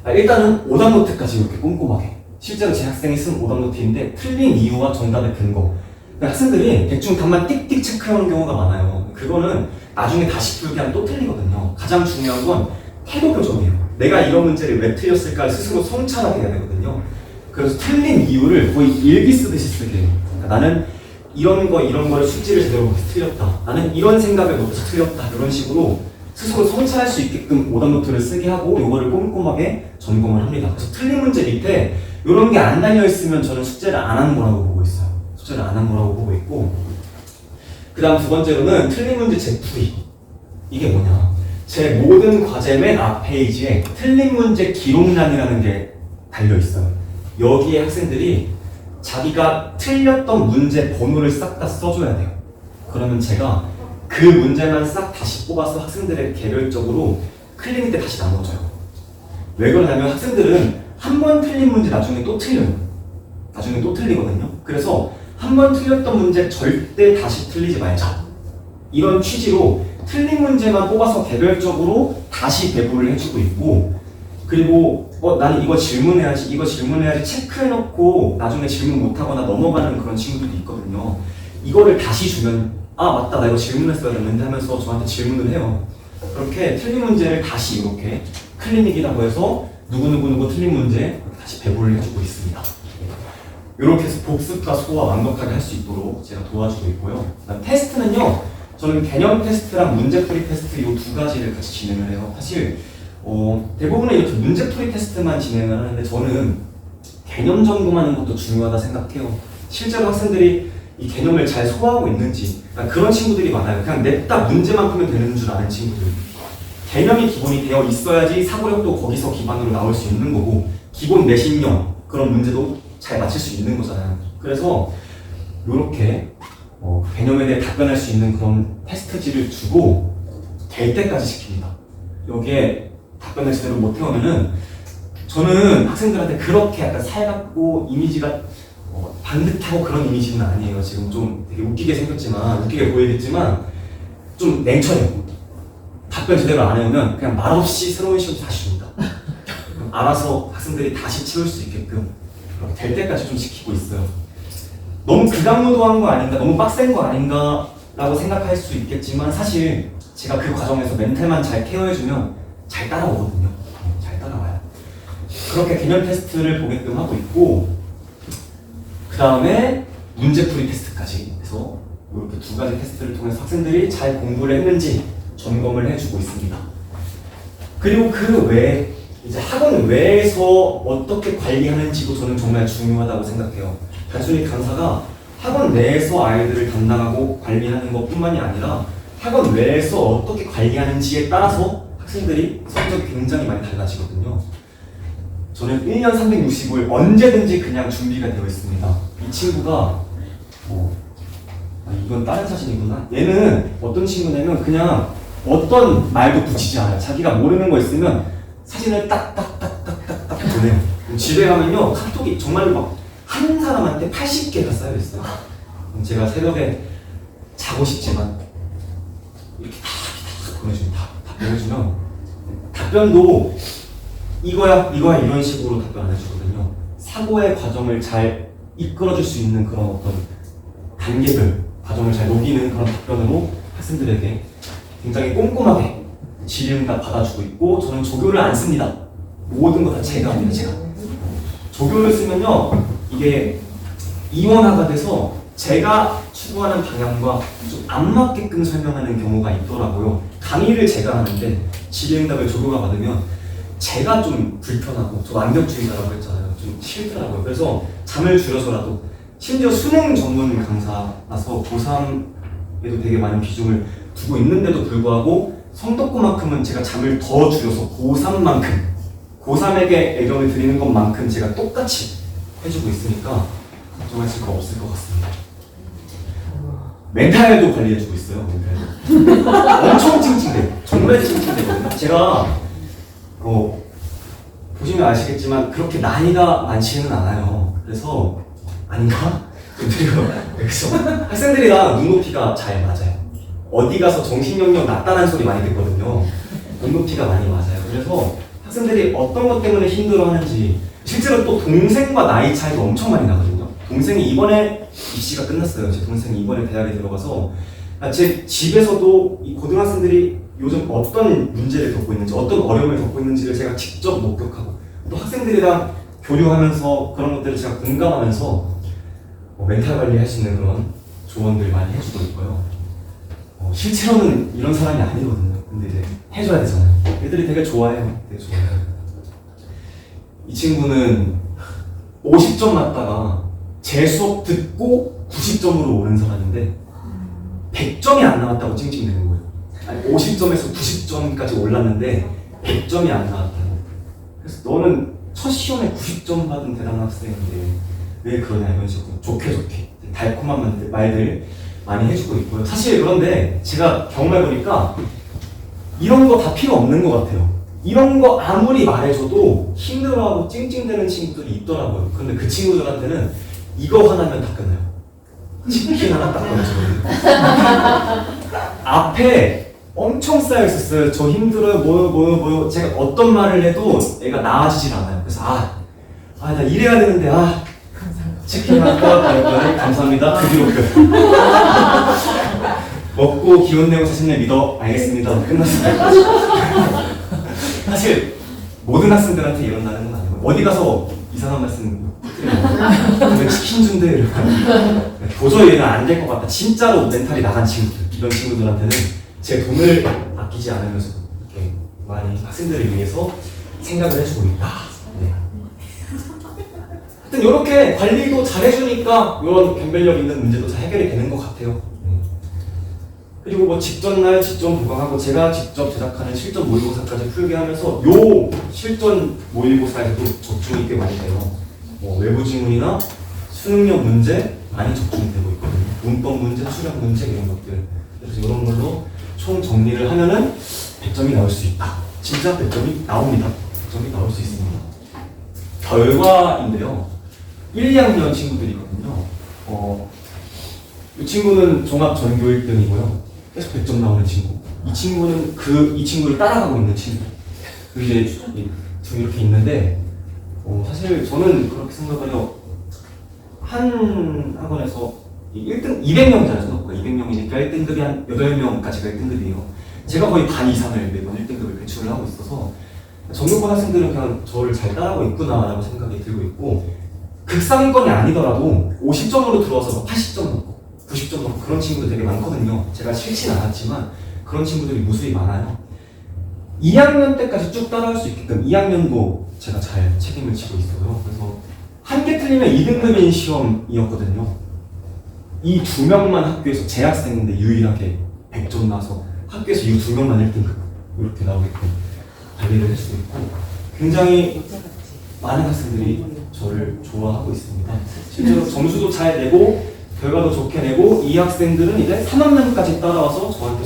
일단은 오답노트까지 이렇게 꼼꼼하게 실제로 제 학생이 쓴 오답노트인데 틀린 이유와 정답의 근거 학생들이 대충 답만 띡띡 체크해오는 경우가 많아요. 그거는 나중에 다시 풀게 하면 또 틀리거든요. 가장 중요한 건 태도 교정이에요. 내가 이런 문제를 왜 틀렸을까 스스로 성찰하게 해야 되거든요. 그래서 틀린 이유를 거의 일기 쓰듯이 쓰게 해요. 그러니까 나는 이런 거를 숙지를 제대로 못해서 틀렸다. 나는 이런 생각을 못해서 틀렸다. 이런 식으로 스스로 성찰할 수 있게끔 오답노트를 쓰게 하고 이거를 꼼꼼하게 점검을 합니다. 그래서 틀린 문제 밑에 이런 게 안 달려있으면 저는 숙제를 안 한 거라고 보고 있어요. 숙제를 안 한 거라고 보고 있고 그 다음 두 번째로는 틀린 문제 재풀이. 이게 뭐냐. 제 모든 과제 맨 앞 페이지에 틀린 문제 기록란이라는 게 달려있어요. 여기에 학생들이 자기가 틀렸던 문제 번호를 싹 다 써줘야 돼요. 그러면 제가 그 문제만 싹 다시 뽑아서 학생들에게 개별적으로 클리닉 때 다시 나눠줘요. 왜 그러냐면 학생들은 한 번 틀린 문제 나중에 또 틀려요. 나중에 또 틀리거든요. 그래서 한 번 틀렸던 문제 절대 다시 틀리지 말자. 이런 취지로 틀린 문제만 뽑아서 개별적으로 다시 배부를 해주고 있고 그리고 나는 이거 질문해야지 체크해놓고 나중에 질문 못하거나 넘어가는 그런 친구들도 있거든요. 이거를 다시 주면 맞다 나 이거 질문했어야 했는데 하면서 저한테 질문을 해요. 그렇게 틀린 문제를 다시 이렇게 클리닉이라고 해서 누구누구 틀린 문제 다시 배부를 해주고 있습니다. 이렇게 해서 복습과 소화 완벽하게 할 수 있도록 제가 도와주고 있고요. 그다음 테스트는요. 저는 개념 테스트랑 문제풀이 테스트 이 두 가지를 같이 진행을 해요. 사실 대부분은 이렇게 문제풀이 테스트만 진행을 하는데 저는 개념 점검하는 것도 중요하다 생각해요. 실제로 학생들이 이 개념을 잘 소화하고 있는지 그런 친구들이 많아요. 그냥 냅다 문제만 풀면 되는 줄 아는 친구들. 개념이 기본이 되어 있어야지 사고력도 거기서 기반으로 나올 수 있는 거고 기본 내신형 그런 문제도 잘 맞출 수 있는 거잖아요. 그래서 이렇게 개념에 대해 답변할 수 있는 그런 테스트지를 주고 될 때까지 시킵니다. 여기에 답변을 제대로 못 해오면은 저는 학생들한테 그렇게 약간 살갑고 이미지가 반듯하고 그런 이미지는 아니에요. 지금 좀 되게 웃기게 보이겠지만 좀 냉철해요. 답변 제대로 안 해오면 그냥 말없이 새로운 시험 다시 줍니다. 알아서 학생들이 다시 채울 수 있게끔 그렇게 될 때까지 좀 시키고 있어요. 너무 극악무도한 거 아닌가, 너무 빡센 거 아닌가 라고 생각할 수 있겠지만 사실 제가 그 과정에서 멘탈만 잘 케어해주면 잘 따라오거든요. 잘 따라와요. 그렇게 개념 테스트를 보게끔 하고 있고 그 다음에 문제풀이 테스트까지 해서 이렇게 두 가지 테스트를 통해서 학생들이 잘 공부를 했는지 점검을 해주고 있습니다. 그리고 그 외에 이제 학원 외에서 어떻게 관리하는지도 저는 정말 중요하다고 생각해요. 단순히 강사가 학원 내에서 아이들을 담당하고 관리하는 것뿐만이 아니라 학원 외에서 어떻게 관리하는지에 따라서 학생들이 성적이 굉장히 많이 달라지거든요. 저는 1년 365일 언제든지 그냥 준비가 되어 있습니다. 이 친구가 이건 다른 사진이구나. 얘는 어떤 친구냐면 그냥 어떤 말도 붙이지 않아요. 자기가 모르는 거 있으면 사진을 딱딱딱딱딱딱 보내요. 집에 가면요 카톡이 정말로 막 한 사람한테 80개가 쌓여 있어요. 제가 새벽에 자고 싶지만 이렇게 다 보내주면 답변도 이거야 이런 식으로 답변 안 해주거든요. 사고의 과정을 잘 이끌어줄 수 있는 그런 어떤 단계별 과정을 잘 녹이는 그런 답변으로 학생들에게 굉장히 꼼꼼하게 질의응답 받아주고 있고 저는 조교를 안 씁니다. 모든 거 다 제가 합니다. 제가 조교를 쓰면요 이게 이원화가 돼서 제가 추구하는 방향과 좀 안 맞게끔 설명하는 경우가 있더라고요. 강의를 제가 하는데 질의응답을 조교가 받으면 제가 좀 불편하고 저 완벽주의자라고 했잖아요. 좀 싫더라고요. 그래서 잠을 줄여서라도 심지어 수능 전문 강사라서 고3에도 되게 많은 비중을 두고 있는데도 불구하고 성덕고만큼은 제가 잠을 더 줄여서 고3에게 애정을 드리는 것만큼 제가 똑같이 해주고 있으니까 걱정하실 거 없을 것 같습니다. 멘탈도 관리해주고 있어요. 멘탈도 엄청 찡찡대. 정말 찡찡대거든요. 제가 보시면 아시겠지만 그렇게 나이가 많지는 않아요. 그래서 아닌가? 그래서 학생들이랑 눈높이가 잘 맞아요. 어디 가서 정신영역 낮다는 소리 많이 듣거든요. 눈높이가 많이 맞아요. 그래서 학생들이 어떤 것 때문에 힘들어하는지 실제로 또 동생과 나이 차이가 엄청 많이 나거든요. 동생이 이번에 입시가 끝났어요. 제 동생이 이번에 대학에 들어가서 제 집에서도 이 고등학생들이 요즘 어떤 문제를 겪고 있는지 어떤 어려움을 겪고 있는지를 제가 직접 목격하고 또 학생들이랑 교류하면서 그런 것들을 제가 공감하면서 멘탈 관리할 수 있는 그런 조언들 많이 해주고 있고요. 실제로는 이런 사람이 아니거든요. 근데 이제 해줘야 되잖아요. 애들이 되게 좋아해요. 되게 좋아해요. 이 친구는 50점 맞다가 제 수업 듣고 90점으로 오른 사람인데 100점이 안 나왔다고 찡찡대는 거예요. 아니 50점에서 90점까지 올랐는데 100점이 안 나왔다고. 그래서 너는 첫 시험에 90점 받은 대단한 학생인데 왜 그러냐 이런 식으로 좋게 달콤한 말들 많이 해주고 있고요. 사실 그런데 제가 경험해보니까 이런 거 다 필요 없는 것 같아요. 이런 거 아무리 말해줘도 힘들어하고 찡찡대는 친구들이 있더라고요. 근데 그 친구들한테는 이거 하나면 다 끝나요. 치킨 하나 딱 꺼내줘요. 앞에 엄청 쌓여 있었어요. 저 힘들어요. 뭐요. 제가 어떤 말을 해도 애가 나아지질 않아요. 그래서 나 이래야 되는데 치킨 하나 꺼내줘요. 감사합니다. 그 뒤로 끝. 먹고 기운 내고 자신을 믿어. 알겠습니다. 끝났습니다. 사실 모든 학생들한테 일어나는 건 아니고 어디 가서 이상한 말씀 근데 치킨 준대 이러고 도저히 얘는 안 될 것 같다. 진짜로 멘탈이 나간 친구들 이런 친구들한테는 제 돈을 아끼지 않으면서 이렇게 많이 학생들을 위해서 생각을 해주고 있다. 네. 하여튼 이렇게 관리도 잘해주니까 이런 변별력 있는 문제도 잘 해결이 되는 것 같아요. 그리고 뭐 직전날 직전 보강하고 제가 직접 제작하는 실전 모의고사까지 풀게 하면서 요 실전 모의고사에서도 적중이 꽤 많이 돼요. 외부 지문이나 수능력 문제 많이 적중이 되고 있거든요. 문법 문제, 수량 문제 이런 것들. 그래서 이런 걸로 총 정리를 하면은 100점이 나올 수 있다. 진짜 100점이 나옵니다. 100점이 나올 수 있습니다. 결과인데요. 1, 2학년 친구들이거든요. 이 친구는 종합 전교 1등이고요. 계속 100점 나오는 친구. 이 친구는 이 친구를 따라가고 있는 친구. 이제 지금 이렇게 있는데, 사실 저는 그렇게 생각을 해요. 한 학원에서 1등, 200명이잖아요. 저도 200명이니까 1등급이 한 8명까지가 1등급이에요. 제가 거의 반 이상을 매번 1등급을 배출을 하고 있어서 전교권 학생들은 그냥 저를 잘 따라하고 있구나라고 생각이 들고 있고, 극상위권이 아니더라도 50점으로 들어와서 80점 넘고 90점 넘고 그런 친구들 되게 많거든요. 제가 싫진 않았지만 그런 친구들이 무수히 많아요. 2학년 때까지 쭉 따라할 수 있게끔 2학년도 제가 잘 책임을 지고 있어요. 그래서 한 개 틀리면 2등급인 시험이었거든요. 이 2명만 학교에서 재학생인데 유일하게 100점 나서 학교에서 이 2명만 1등급 이렇게 나오게끔 관리를 해주고 있고, 굉장히 많은 학생들이 저를 좋아하고 있습니다. 실제로 점수도 잘 내고 결과도 좋게 내고, 이 학생들은 이제 3학년까지 따라와서 저한테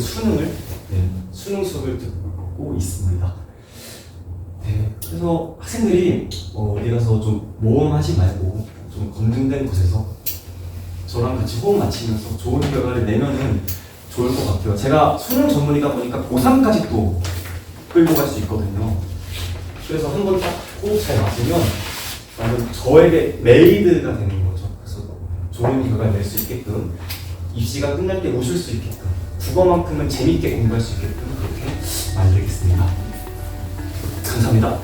수능 수업을 듣고 있습니다. 네, 그래서 학생들이 어디 가서 좀 모험하지 말고 좀 검증된 곳에서 저랑 같이 호흡 맞추면서 좋은 결과를 내면은 좋을 것 같아요. 제가 수능 전문이다 보니까 고3까지 또 끌고 갈 수 있거든요. 그래서 한번 딱 호흡 잘 맞으면 나는 저에게 메이드가 되는 거죠. 그래서 좋은 결과를 낼 수 있게끔, 입시가 끝날 때 웃을 수 있게끔, 국어만큼은 재밌게 공부할 수 있게끔 그렇게 만들겠습니다. 감사합니다.